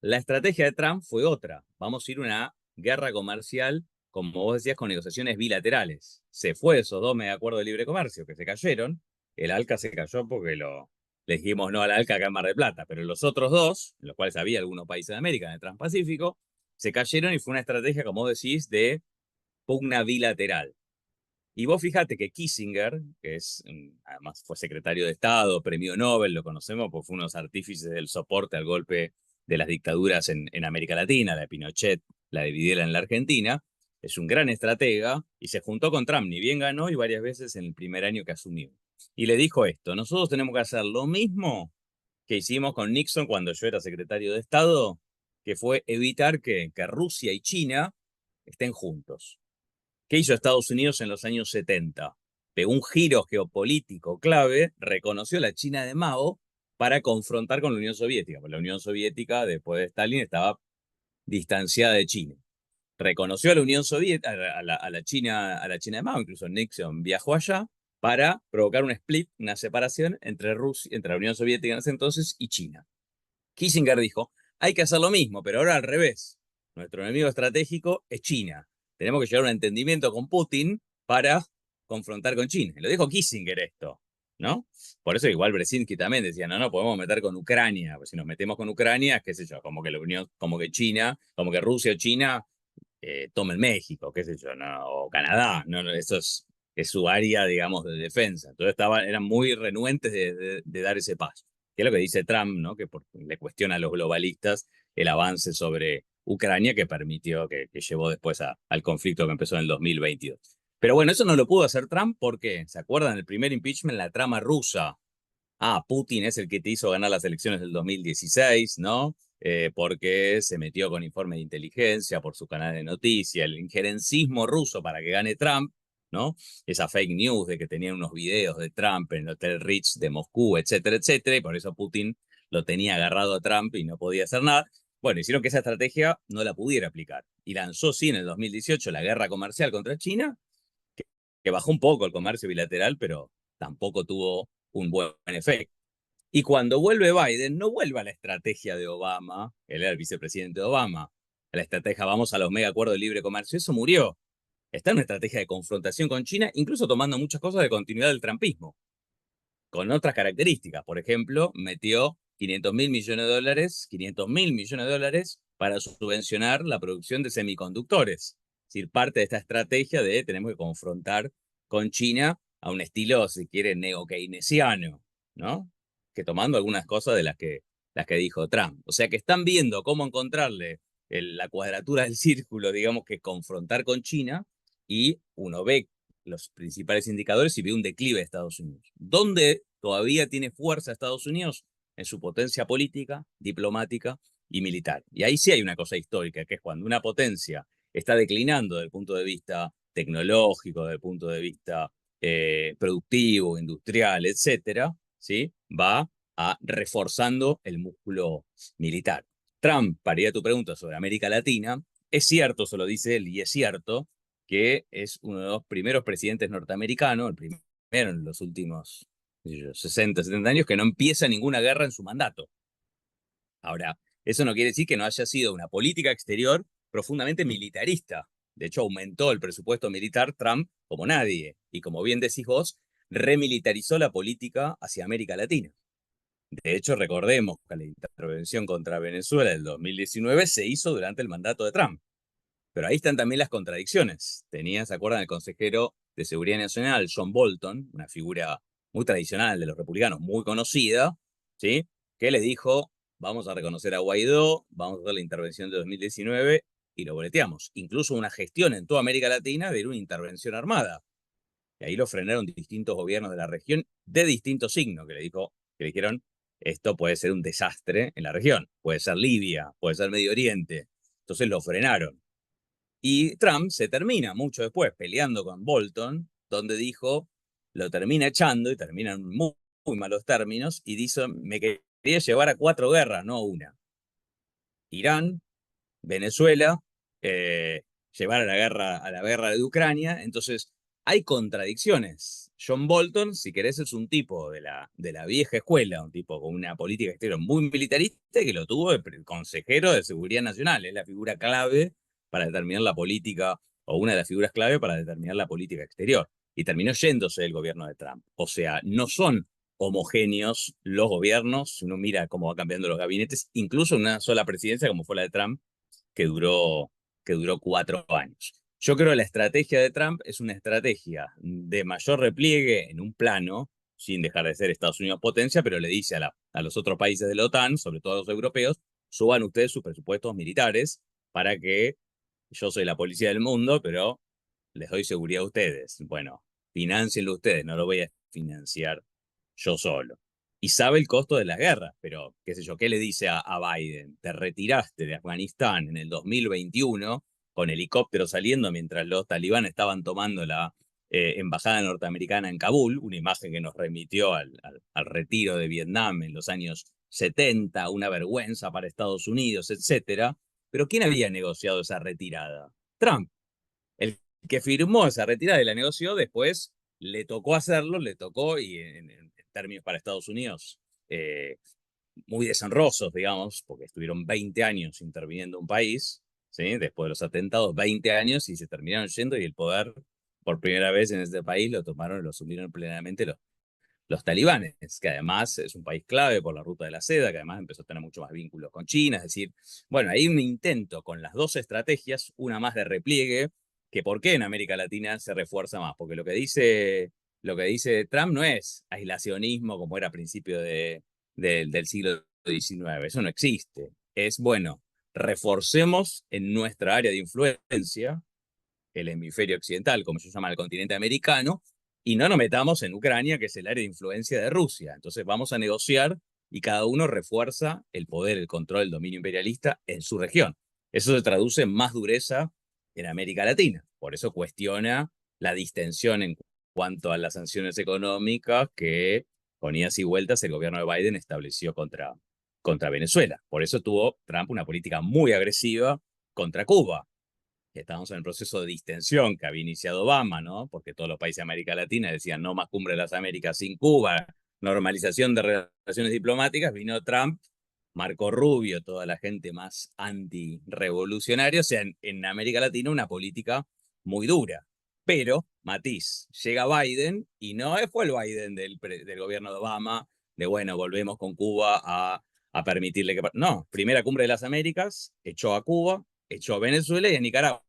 La estrategia de Trump fue otra. Vamos a ir a una guerra comercial, como vos decías, con negociaciones bilaterales. Se fue esos dos acuerdos de libre comercio que se cayeron. El ALCA se cayó porque le dijimos no al ALCA acá en Mar del Plata, pero los otros dos, en los cuales había algunos países de América, en el Transpacífico, se cayeron y fue una estrategia, como vos decís, de pugna bilateral. Y vos fíjate que Kissinger, que además fue secretario de Estado, premio Nobel, lo conocemos porque fue uno de los artífices del soporte al golpe de las dictaduras en América Latina, la de Pinochet, la de Videla en la Argentina, es un gran estratega y se juntó con Trump, ni bien ganó y varias veces en el primer año que asumió. Y le dijo esto, nosotros tenemos que hacer lo mismo que hicimos con Nixon cuando yo era secretario de Estado, que fue evitar que Rusia y China estén juntos. ¿Qué hizo Estados Unidos en los años 70? Pegó un giro geopolítico clave, reconoció a la China de Mao para confrontar con la Unión Soviética, porque la Unión Soviética, después de Stalin, estaba distanciada de China. Reconoció a la Unión Soviética, a la China de Mao, incluso Nixon viajó allá para provocar un split, una separación entre la Unión Soviética en ese entonces y China. Kissinger dijo, hay que hacer lo mismo, pero ahora al revés. Nuestro enemigo estratégico es China. Tenemos que llegar a un entendimiento con Putin para confrontar con China. Lo dijo Kissinger esto, ¿no? Por eso igual Brzezinski también decía, no podemos meter con Ucrania, pues si nos metemos con Ucrania, qué sé yo, como que la Unión, como que China, como que Rusia o China tomen México, qué sé yo, ¿no? O Canadá, eso es su área, digamos, de defensa. Entonces eran muy renuentes de dar ese paso. Que es lo que dice Trump, ¿no? Que le cuestiona a los globalistas el avance sobre Ucrania que permitió, que llevó después al conflicto que empezó en el 2022. Pero bueno, eso no lo pudo hacer Trump porque, ¿se acuerdan? El primer impeachment, la trama rusa. Putin es el que te hizo ganar las elecciones del 2016, ¿no? Porque se metió con informe de inteligencia por su canal de noticias, el injerencismo ruso para que gane Trump, ¿no? Esa fake news de que tenían unos videos de Trump en el Hotel Ritz de Moscú, etcétera, etcétera, y por eso Putin lo tenía agarrado a Trump y no podía hacer nada. Bueno, hicieron que esa estrategia no la pudiera aplicar. Y lanzó, sí, en el 2018 la guerra comercial contra China, que bajó un poco el comercio bilateral, pero tampoco tuvo un buen efecto. Y cuando vuelve Biden, no vuelve a la estrategia de Obama, él era el vicepresidente de Obama, a la estrategia vamos a los mega acuerdos de libre comercio, eso murió. Está en una estrategia de confrontación con China, incluso tomando muchas cosas de continuidad del trumpismo, con otras características. Por ejemplo, metió 500 mil millones de dólares para subvencionar la producción de semiconductores. Es decir, parte de esta estrategia de tenemos que confrontar con China a un estilo, si quiere, neo-keynesiano, ¿no? Que tomando algunas cosas de las que dijo Trump. O sea que están viendo cómo encontrarle la cuadratura del círculo, digamos, que confrontar con China, y uno ve los principales indicadores y ve un declive de Estados Unidos. ¿Dónde todavía tiene fuerza Estados Unidos? En su potencia política, diplomática y militar. Y ahí sí hay una cosa histórica, que es cuando una potencia está declinando desde el punto de vista tecnológico, desde el punto de vista productivo, industrial, etcétera, ¿sí? Va reforzando el músculo militar. Trump, para ir a tu pregunta sobre América Latina, es cierto, se lo dice él, y es cierto que es uno de los primeros presidentes norteamericanos, el primero en los últimos 60, 70 años, que no empieza ninguna guerra en su mandato. Ahora, eso no quiere decir que no haya sido una política exterior profundamente militarista. De hecho, aumentó el presupuesto militar Trump como nadie. Y como bien decís vos, remilitarizó la política hacia América Latina. De hecho, recordemos que la intervención contra Venezuela del 2019 se hizo durante el mandato de Trump. Pero ahí están también las contradicciones. ¿Se acuerdan, el consejero de Seguridad Nacional, John Bolton, una figura muy tradicional de los republicanos, muy conocida, ¿sí? Que le dijo, vamos a reconocer a Guaidó, vamos a hacer la intervención de 2019 y lo boleteamos. Incluso una gestión en toda América Latina de una intervención armada. Y ahí lo frenaron distintos gobiernos de la región de distintos signos, que le dijeron, esto puede ser un desastre en la región. Puede ser Libia, puede ser Medio Oriente. Entonces lo frenaron. Y Trump se termina mucho después peleando con Bolton, donde dijo, lo termina echando y terminan muy, muy malos términos, y dice, me quería llevar a 4 guerras, no a una. Irán, Venezuela, llevar a la guerra de Ucrania. Entonces, hay contradicciones. John Bolton, si querés, es un tipo de la vieja escuela, un tipo con una política exterior muy militarista, que lo tuvo de consejero de Seguridad Nacional. Es la figura clave para determinar la política, o una de las figuras clave para determinar la política exterior. Y terminó yéndose del gobierno de Trump. O sea, no son homogéneos los gobiernos. Si uno mira cómo va cambiando los gabinetes, incluso una sola presidencia como fue la de Trump, que duró, que duró 4 años. Yo creo que la estrategia de Trump es una estrategia de mayor repliegue en un plano, sin dejar de ser Estados Unidos potencia, pero le dice a los otros países de la OTAN, sobre todo a los europeos, suban ustedes sus presupuestos militares para que yo soy la policía del mundo, pero les doy seguridad a ustedes. Bueno, financienlo ustedes, no lo voy a financiar yo solo. Y sabe el costo de la guerra, pero qué sé yo, ¿qué le dice a Biden? Te retiraste de Afganistán en el 2021 con helicópteros saliendo mientras los talibanes estaban tomando la embajada norteamericana en Kabul, una imagen que nos remitió al retiro de Vietnam en los años 70, una vergüenza para Estados Unidos, etcétera. Pero ¿quién había negociado esa retirada? Trump. El que firmó esa retirada y la negoció, después le tocó hacerlo, le tocó, y en términos para Estados Unidos, eh, muy deshonrosos, digamos, porque estuvieron 20 años interviniendo un país, ¿sí? Después de los atentados, 20 años, y se terminaron yendo, y el poder, por primera vez en este país, lo tomaron, lo asumieron plenamente los talibanes, que además es un país clave por la ruta de la seda, que además empezó a tener mucho más vínculos con China. Es decir, bueno, hay un intento con las dos estrategias, una más de repliegue, que por qué en América Latina se refuerza más, porque lo que dice Trump no es aislacionismo como era a principios del siglo XIX, eso no existe. Es, bueno, reforcemos en nuestra área de influencia el hemisferio occidental, como se llama el continente americano, y no nos metamos en Ucrania, que es el área de influencia de Rusia. Entonces vamos a negociar y cada uno refuerza el poder, el control, el dominio imperialista en su región. Eso se traduce en más dureza en América Latina. Por eso cuestiona la distensión en cuanto a las sanciones económicas que, con idas y vueltas, el gobierno de Biden estableció contra Venezuela. Por eso tuvo Trump una política muy agresiva contra Cuba. Estamos en el proceso de distensión que había iniciado Obama, ¿no? Porque todos los países de América Latina decían no más cumbre de las Américas sin Cuba, normalización de relaciones diplomáticas. Vino Trump, Marco Rubio, toda la gente más antirrevolucionaria. O sea, en América Latina una política muy dura. Pero, matiz, llega Biden y no fue el Biden del gobierno de Obama, de bueno, volvemos con Cuba a permitirle que... No, primera cumbre de las Américas, echó a Cuba, echó a Venezuela y a Nicaragua.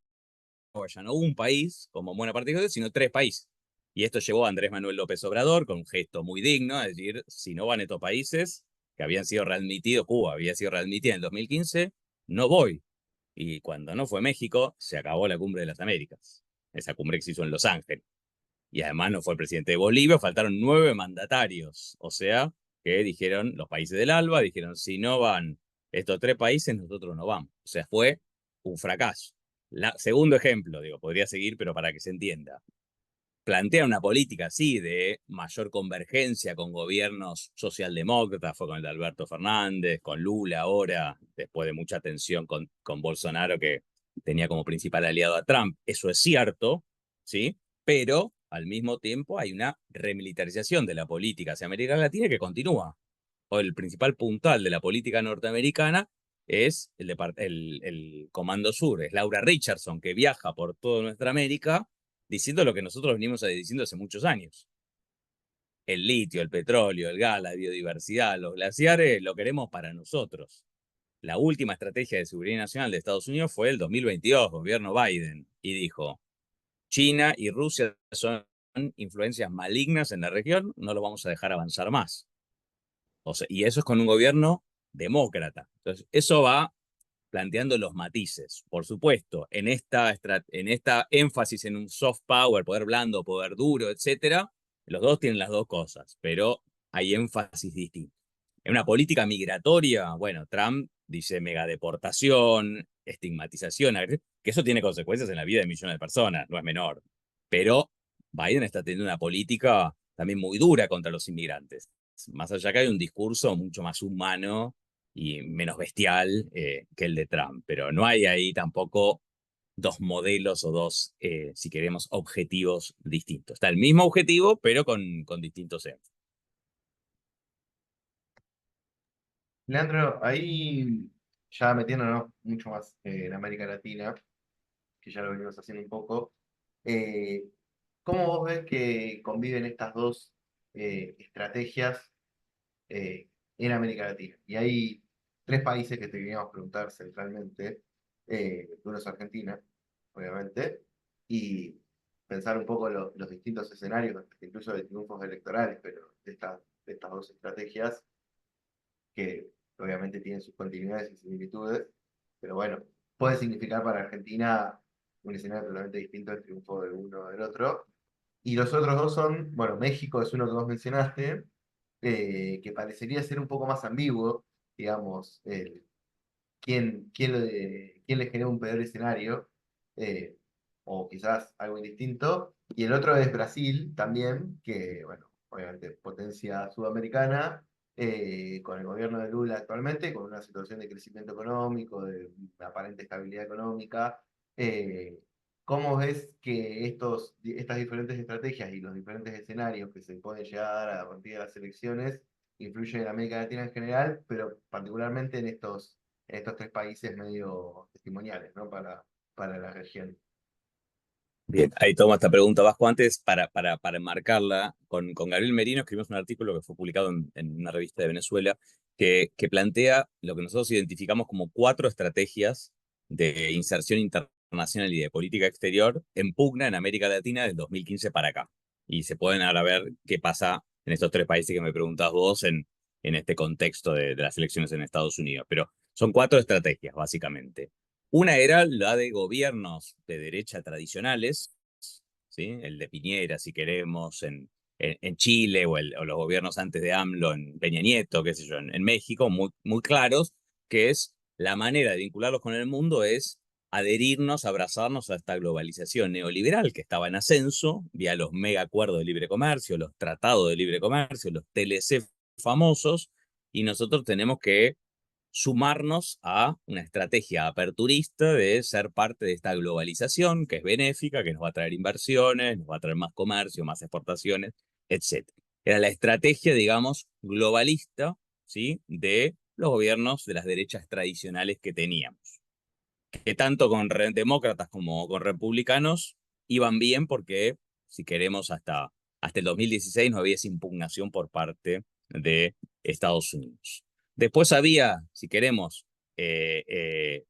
Ya no un país, como buena parte de sino 3 países. Y esto llevó a Andrés Manuel López Obrador con un gesto muy digno, es decir, si no van estos países que habían sido readmitidos, Cuba había sido readmitida en el 2015, no voy. Y cuando no fue México, se acabó la cumbre de las Américas, esa cumbre que se hizo en Los Ángeles. Y además no fue el presidente de Bolivia, faltaron 9 mandatarios, o sea, que dijeron los países del ALBA, dijeron, si no van estos 3 países, nosotros no vamos. O sea, fue un fracaso. Segundo ejemplo, digo, podría seguir, pero para que se entienda. Plantea una política así de mayor convergencia con gobiernos socialdemócratas, fue con el de Alberto Fernández, con Lula ahora, después de mucha tensión con Bolsonaro, que tenía como principal aliado a Trump. Eso es cierto, ¿sí? Pero al mismo tiempo hay una remilitarización de la política hacia América Latina que continúa. O el principal puntal de la política norteamericana es el Comando Sur, es Laura Richardson, que viaja por toda nuestra América diciendo lo que nosotros venimos diciendo hace muchos años. El litio, el petróleo, el gas, la biodiversidad, los glaciares, lo queremos para nosotros. La última estrategia de seguridad nacional de Estados Unidos fue el 2022, gobierno Biden, y dijo, China y Rusia son influencias malignas en la región, no lo vamos a dejar avanzar más. O sea, y eso es con un gobierno demócrata. Entonces, eso va planteando los matices. Por supuesto, en esta énfasis en un soft power, poder blando, poder duro, etcétera, los dos tienen las dos cosas, pero hay énfasis distintos. En una política migratoria, bueno, Trump dice megadeportación, estigmatización, que eso tiene consecuencias en la vida de millones de personas, no es menor. Pero Biden está teniendo una política también muy dura contra los inmigrantes. Más allá que hay un discurso mucho más humano y menos bestial que el de Trump, pero no hay ahí tampoco dos modelos o dos, si queremos, objetivos distintos. Está el mismo objetivo, pero con distintos énfasis. Leandro, ahí ya metiéndonos mucho más en América Latina, que ya lo venimos haciendo un poco, eh, ¿cómo vos ves que conviven estas dos estrategias en América Latina? Y hay 3 países que te queríamos preguntar centralmente. Uno es Argentina, obviamente, y pensar un poco los distintos escenarios, incluso de triunfos electorales, pero de estas dos estrategias que obviamente tienen sus continuidades y similitudes, pero bueno, puede significar para Argentina un escenario totalmente distinto al triunfo de uno o del otro. Y los otros dos son, bueno, México es uno que vos mencionaste, que parecería ser un poco más ambiguo, digamos, quién le genera un peor escenario, eh, o quizás algo indistinto. Y el otro es Brasil también, que, bueno, obviamente potencia sudamericana, con el gobierno de Lula actualmente, con una situación de crecimiento económico, de una aparente estabilidad económica. eh, ¿Cómo ves que estas diferentes estrategias y los diferentes escenarios que se pueden llegar a dar a partir de las elecciones influyen en América Latina en general, pero particularmente en estos 3 países medio testimoniales, ¿no? Para la región? Bien, ahí tomo esta pregunta, Vasco. Antes, para enmarcarla, con Gabriel Merino escribimos un artículo que fue publicado en una revista de Venezuela que plantea lo que nosotros identificamos como 4 estrategias de inserción internacional y de política exterior en pugna en América Latina del 2015 para acá. Y se pueden ahora ver qué pasa en estos 3 países que me preguntás vos en este contexto de las elecciones en Estados Unidos. Pero Son 4 estrategias, básicamente. Una era la de gobiernos de derecha tradicionales, ¿sí? El de Piñera, si queremos, en Chile, o los gobiernos antes de AMLO, en Peña Nieto, qué sé yo, en México, muy, muy claros, que es la manera de vincularlos con el mundo es adherirnos, abrazarnos a esta globalización neoliberal que estaba en ascenso, vía los mega acuerdos de libre comercio, los tratados de libre comercio, los TLC famosos, y nosotros tenemos que sumarnos a una estrategia aperturista de ser parte de esta globalización que es benéfica, que nos va a traer inversiones, nos va a traer más comercio, más exportaciones, etc. Era la estrategia, digamos, globalista, ¿sí?, de los gobiernos de las derechas tradicionales que teníamos, que tanto con demócratas como con republicanos iban bien porque, si queremos, hasta el 2016 no había esa impugnación por parte de Estados Unidos. Después había, si queremos, 3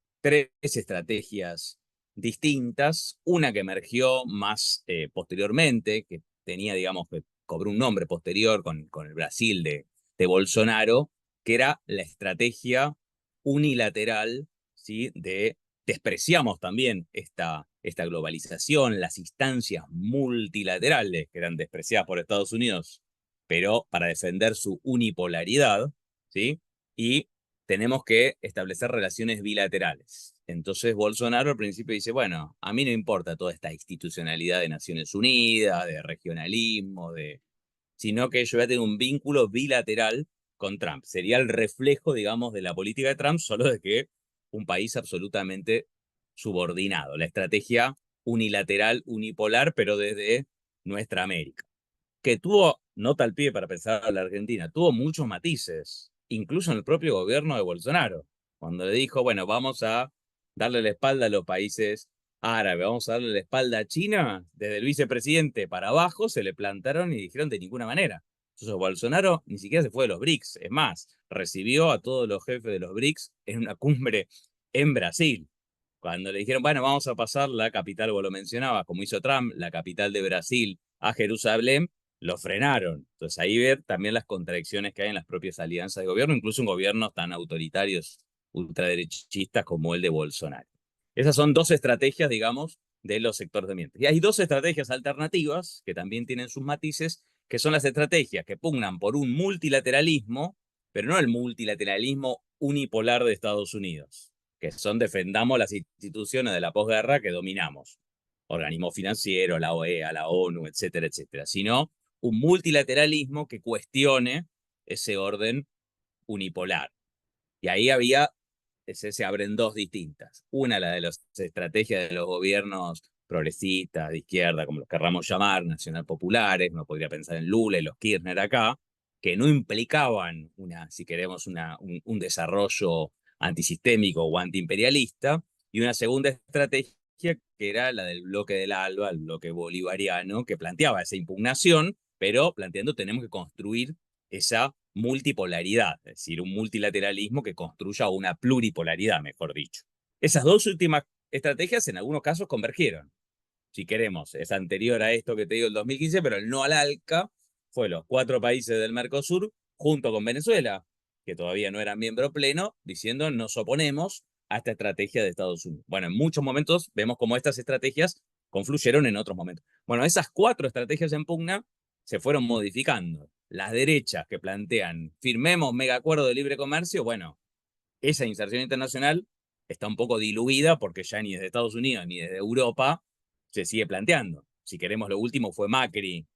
estrategias distintas, una que emergió más posteriormente, que tenía, digamos, que cobró un nombre posterior con el Brasil de Bolsonaro, que era la estrategia unilateral, ¿sí?, despreciamos también esta globalización, las instancias multilaterales que eran despreciadas por Estados Unidos, pero para defender su unipolaridad, ¿sí? Y tenemos que establecer relaciones bilaterales. Entonces Bolsonaro al principio dice, bueno, a mí no importa toda esta institucionalidad de Naciones Unidas, de regionalismo, sino que yo voy a tener un vínculo bilateral con Trump. Sería el reflejo, digamos, de la política de Trump, solo de que un país absolutamente subordinado. La estrategia unilateral, unipolar, pero desde nuestra América. Que tuvo, nota al pie para pensar a la Argentina, tuvo muchos matices, incluso en el propio gobierno de Bolsonaro, cuando le dijo, bueno, vamos a darle la espalda a los países árabes, vamos a darle la espalda a China, desde el vicepresidente para abajo se le plantaron y dijeron de ninguna manera. Entonces Bolsonaro ni siquiera se fue de los BRICS, es más, recibió a todos los jefes de los BRICS en una cumbre en Brasil. Cuando le dijeron, bueno, vamos a pasar la capital, vos lo mencionabas, como hizo Trump, la capital de Brasil a Jerusalén, lo frenaron. Entonces ahí ver también las contradicciones que hay en las propias alianzas de gobierno, incluso en gobiernos tan autoritarios, ultraderechistas como el de Bolsonaro. Esas son 2 estrategias, digamos, de los sectores dominantes. Y hay 2 estrategias alternativas que también tienen sus matices, que son las estrategias que pugnan por un multilateralismo, pero no el multilateralismo unipolar de Estados Unidos, que son defendamos las instituciones de la posguerra que dominamos, organismos financieros, la OEA, la ONU, etcétera, etcétera, sino un multilateralismo que cuestione ese orden unipolar. Y ahí se abren 2 distintas. Una, la de las estrategias de los gobiernos progresistas, de izquierda, como los querramos llamar, nacional populares, uno podría pensar en Lula y los Kirchner acá, que no implicaban, si queremos, un desarrollo antisistémico o antiimperialista, y una segunda estrategia que era la del bloque del ALBA, el bloque bolivariano, que planteaba esa impugnación, pero planteando tenemos que construir esa multipolaridad, es decir, un multilateralismo que construya una pluripolaridad, mejor dicho. Esas 2 últimas estrategias en algunos casos convergieron. Si queremos, es anterior a esto que te digo el 2015, pero el no al ALCA fue los 4 países del Mercosur junto con Venezuela, que todavía no eran miembro pleno, diciendo nos oponemos a esta estrategia de Estados Unidos. Bueno, en muchos momentos vemos cómo estas estrategias confluyeron en otros momentos. Bueno, esas 4 estrategias en pugna se fueron modificando. Las derechas que plantean firmemos mega acuerdo de libre comercio, bueno, esa inserción internacional está un poco diluida porque ya ni desde Estados Unidos ni desde Europa se sigue planteando. Si queremos, lo último fue Macri,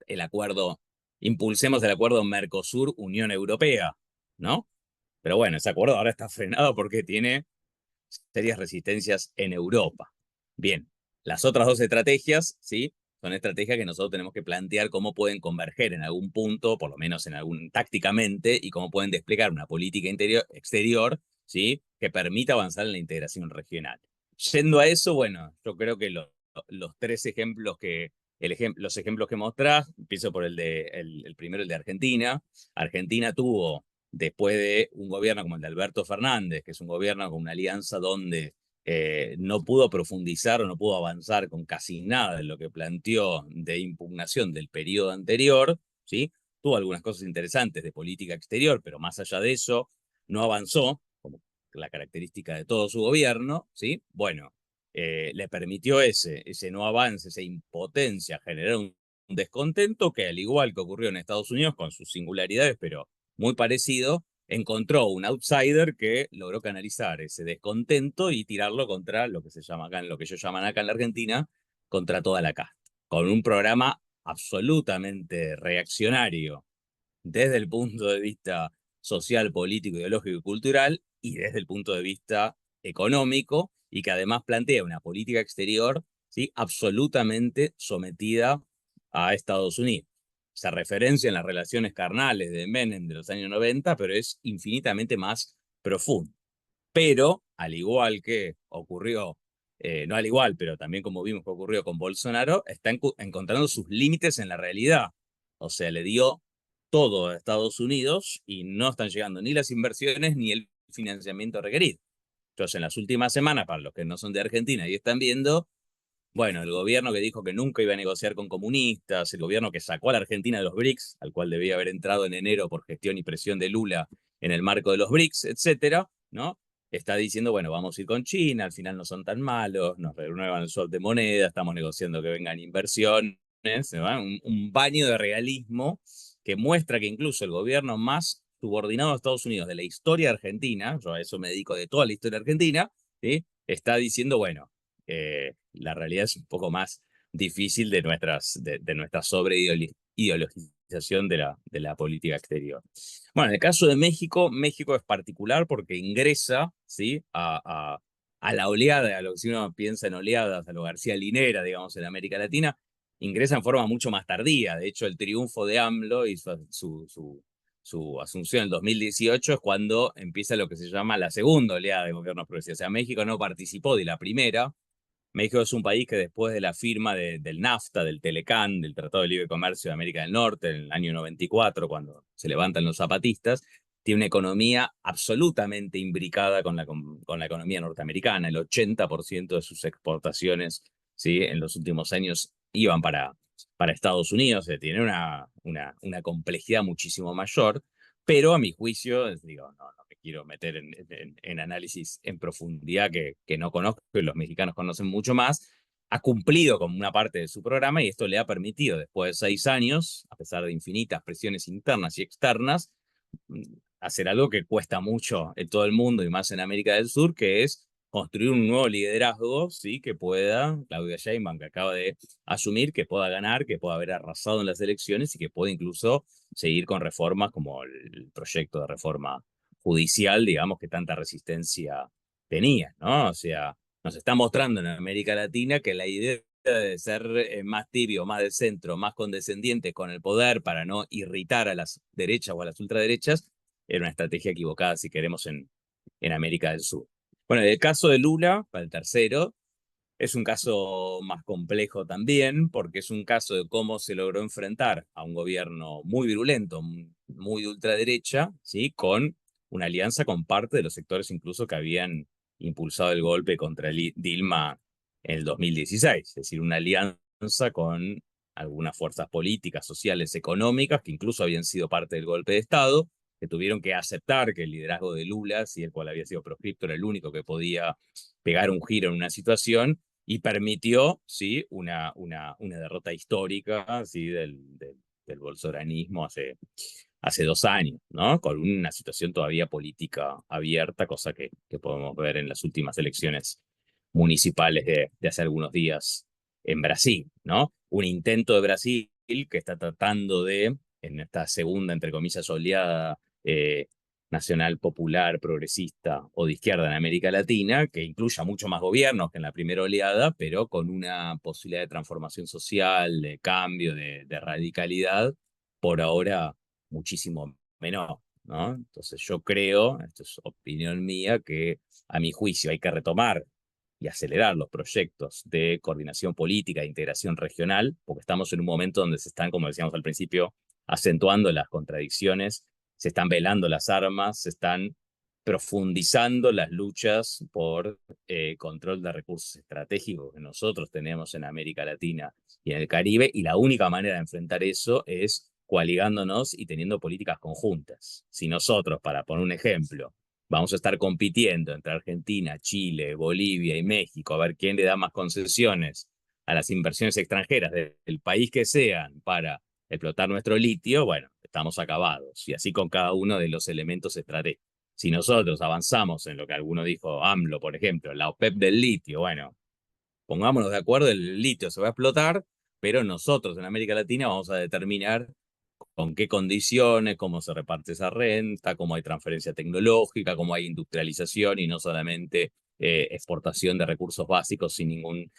el acuerdo, impulsemos el acuerdo Mercosur-Unión Europea, ¿no? Pero bueno, ese acuerdo ahora está frenado porque tiene serias resistencias en Europa. Bien, las otras 2 estrategias, ¿sí? Son estrategias que nosotros tenemos que plantear cómo pueden converger en algún punto, por lo menos tácticamente, y cómo pueden desplegar una política exterior, ¿sí?, que permita avanzar en la integración regional. Yendo a eso, bueno, yo creo que los 3 ejemplos los ejemplos que mostrás, empiezo por el primero, el de Argentina. Argentina tuvo, después de un gobierno como el de Alberto Fernández, que es un gobierno con una alianza donde no pudo profundizar o no pudo avanzar con casi nada en lo que planteó de impugnación del periodo anterior, ¿sí? Tuvo algunas cosas interesantes de política exterior, pero más allá de eso, no avanzó, como la característica de todo su gobierno, ¿sí? Bueno, le permitió ese no avance, esa impotencia, generar un descontento que, al igual que ocurrió en Estados Unidos, con sus singularidades, pero muy parecido, encontró un outsider que logró canalizar ese descontento y tirarlo contra lo que se llama acá, lo que ellos llaman acá en la Argentina, contra toda la casta, con un programa absolutamente reaccionario desde el punto de vista social, político, ideológico y cultural, y desde el punto de vista económico, y que además plantea una política exterior, ¿sí?, absolutamente sometida a Estados Unidos. Se referencia en las relaciones carnales de Menem de los años 90, pero es infinitamente más profundo. Pero, al igual que ocurrió, no al igual, pero también como vimos que ocurrió con Bolsonaro, está encontrando sus límites en la realidad. O sea, le dio todo a Estados Unidos y no están llegando ni las inversiones ni el financiamiento requerido. Entonces, en las últimas semanas, para los que no son de Argentina y están viendo, bueno, el gobierno que dijo que nunca iba a negociar con comunistas, el gobierno que sacó a la Argentina de los BRICS, al cual debía haber entrado en enero por gestión y presión de Lula en el marco de los BRICS, etcétera, ¿no? Está diciendo, bueno, vamos a ir con China, al final no son tan malos, nos renuevan el swap de moneda, estamos negociando que vengan inversiones, ¿no? Un baño de realismo que muestra que incluso el gobierno más subordinado a Estados Unidos de la historia argentina, yo a eso me dedico de toda la historia argentina, ¿sí?, está diciendo, bueno, la realidad es un poco más difícil de nuestra sobreideologización de la política exterior. Bueno, en el caso de México, México es particular porque ingresa, ¿sí?, a la oleada, a lo que si uno piensa en oleadas, a lo García Linera, digamos, en América Latina, ingresa en forma mucho más tardía. De hecho, el triunfo de AMLO y su asunción en el 2018 es cuando empieza lo que se llama la segunda oleada de gobiernos progresistas. O sea, México no participó de la primera. México es un país que después de la firma del NAFTA, del Telecán, del Tratado de Libre Comercio de América del Norte, en el año 94, cuando se levantan los zapatistas, tiene una economía absolutamente imbricada con la economía norteamericana. El 80% de sus exportaciones, ¿sí?, en los últimos años iban para Estados Unidos. Tiene una complejidad muchísimo mayor, pero a mi juicio, digo, no me quiero meter en análisis en profundidad que no conozco, que los mexicanos conocen mucho más, ha cumplido con una parte de su programa y esto le ha permitido, después de 6 años, a pesar de infinitas presiones internas y externas, hacer algo que cuesta mucho en todo el mundo y más en América del Sur, que es construir un nuevo liderazgo, ¿sí?, que pueda, Claudia Sheinbaum, que acaba de asumir, que pueda ganar, que pueda haber arrasado en las elecciones y que pueda incluso seguir con reformas como el proyecto de reforma judicial, digamos, que tanta resistencia tenía, ¿no? O sea, nos está mostrando en América Latina que la idea de ser más tibio, más de centro, más condescendiente con el poder para no irritar a las derechas o a las ultraderechas, era una estrategia equivocada, si queremos, en América del Sur. Bueno, el caso de Lula, para el tercero, es un caso más complejo también, porque es un caso de cómo se logró enfrentar a un gobierno muy virulento, muy de ultraderecha, ¿sí?, con una alianza con parte de los sectores incluso que habían impulsado el golpe contra Dilma en el 2016. Es decir, una alianza con algunas fuerzas políticas, sociales, económicas, que incluso habían sido parte del golpe de Estado, que tuvieron que aceptar que el liderazgo de Lula, si el cual había sido proscripto, era el único que podía pegar un giro en una situación, y permitió, ¿sí?, una derrota histórica, ¿sí?, del bolsonarismo hace 2 años, ¿no?, con una situación todavía política abierta, cosa que podemos ver en las últimas elecciones municipales de hace algunos días en Brasil, ¿no? Un intento de Brasil que está tratando de, en esta segunda, entre comillas, oleada nacional, popular, progresista o de izquierda en América Latina, que incluya mucho más gobiernos que en la primera oleada, pero con una posibilidad de transformación social, de cambio, de radicalidad, por ahora muchísimo menor, ¿no? Entonces yo creo, esto es opinión mía, que a mi juicio hay que retomar y acelerar los proyectos de coordinación política e integración regional, porque estamos en un momento donde se están, como decíamos al principio, acentuando las contradicciones, se están velando las armas, se están profundizando las luchas por control de recursos estratégicos que nosotros tenemos en América Latina y en el Caribe, y la única manera de enfrentar eso es coaligándonos y teniendo políticas conjuntas. Si nosotros, para poner un ejemplo, vamos a estar compitiendo entre Argentina, Chile, Bolivia y México a ver quién le da más concesiones a las inversiones extranjeras del país que sean para explotar nuestro litio, bueno, estamos acabados. Y así con cada uno de los elementos estratégicos. Si nosotros avanzamos en lo que alguno dijo, AMLO, por ejemplo, la OPEP del litio, bueno, pongámonos de acuerdo, el litio se va a explotar, pero nosotros en América Latina vamos a determinar con qué condiciones, cómo se reparte esa renta, cómo hay transferencia tecnológica, cómo hay industrialización y no solamente exportación de recursos básicos sin ningún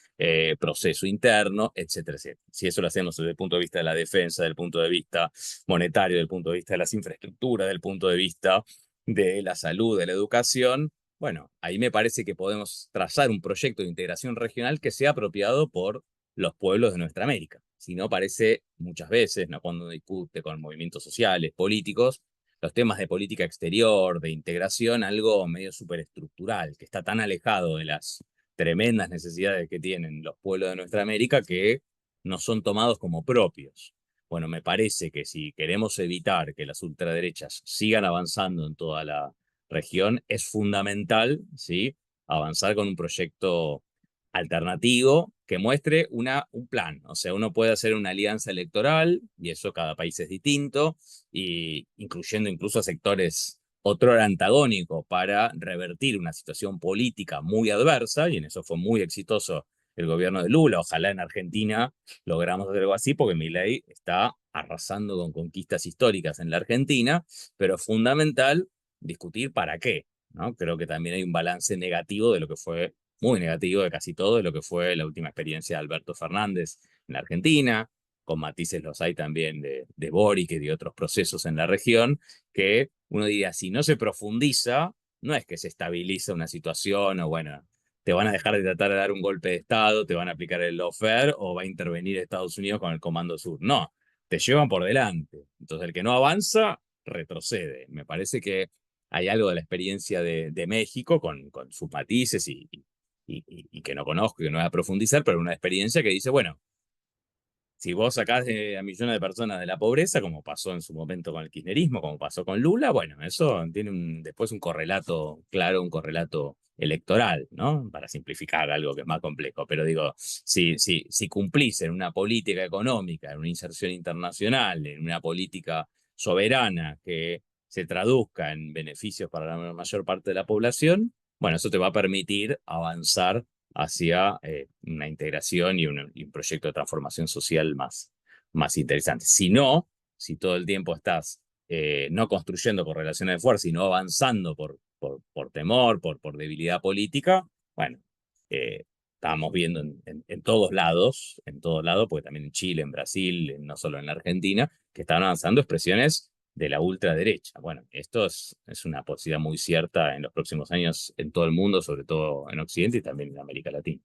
proceso interno, etcétera, etcétera. Si eso lo hacemos desde el punto de vista de la defensa, desde el punto de vista monetario, desde el punto de vista de las infraestructuras, desde el punto de vista de la salud, de la educación, bueno, ahí me parece que podemos trazar un proyecto de integración regional que sea apropiado por los pueblos de nuestra América. Si no, parece muchas veces, ¿no? Cuando uno discute con movimientos sociales, políticos, los temas de política exterior, de integración, algo medio superestructural, que está tan alejado de las tremendas necesidades que tienen los pueblos de nuestra América que no son tomados como propios. Bueno, me parece que si queremos evitar que las ultraderechas sigan avanzando en toda la región, es fundamental, ¿sí?, avanzar con un proyecto alternativo que muestre un plan. O sea, uno puede hacer una alianza electoral, y eso cada país es distinto, y incluyendo incluso a sectores otrora antagónicos para revertir una situación política muy adversa, y en eso fue muy exitoso el gobierno de Lula. Ojalá en Argentina logramos hacer algo así, porque Milei está arrasando con conquistas históricas en la Argentina, pero es fundamental discutir para qué, ¿no? Creo que también hay un balance negativo de lo que fue muy negativo de casi todo de lo que fue la última experiencia de Alberto Fernández en la Argentina, con matices los hay también de Boric y de otros procesos en la región, que uno diría, si no se profundiza, no es que se estabiliza una situación o bueno, te van a dejar de tratar de dar un golpe de Estado, te van a aplicar el lawfare o va a intervenir Estados Unidos con el Comando Sur. No, te llevan por delante. Entonces el que no avanza, retrocede. Me parece que hay algo de la experiencia de México con sus matices y que no conozco y que no voy a profundizar, pero una experiencia que dice, bueno, si vos sacás a millones de personas de la pobreza, como pasó en su momento con el kirchnerismo, como pasó con Lula, bueno, eso tiene después un correlato claro, un correlato electoral, ¿no? Para simplificar algo que es más complejo. Pero digo, si cumplís en una política económica, en una inserción internacional, en una política soberana que se traduzca en beneficios para la mayor parte de la población, bueno, eso te va a permitir avanzar hacia una integración y un proyecto de transformación social más interesante. Si no, si todo el tiempo estás no construyendo por relaciones de fuerza, sino avanzando por temor, por debilidad política, bueno, estamos viendo en todos lados, porque también en Chile, en Brasil, no solo en la Argentina, que están avanzando expresiones de la ultraderecha. Bueno, esto es una posibilidad muy cierta en los próximos años en todo el mundo, sobre todo en Occidente y también en América Latina.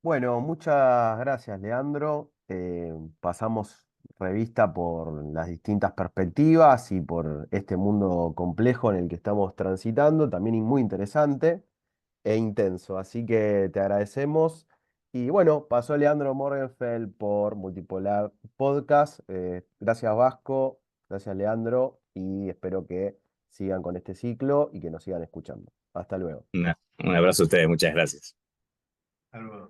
Bueno, muchas gracias, Leandro. Pasamos revista por las distintas perspectivas y por este mundo complejo en el que estamos transitando, también muy interesante e intenso. Así que te agradecemos. Y bueno, pasó Leandro Morgenfeld por Multipolar Podcast. Gracias, Vasco. Gracias, Leandro. Y espero que sigan con este ciclo y que nos sigan escuchando. Hasta luego. Un abrazo a ustedes, muchas gracias. Algo.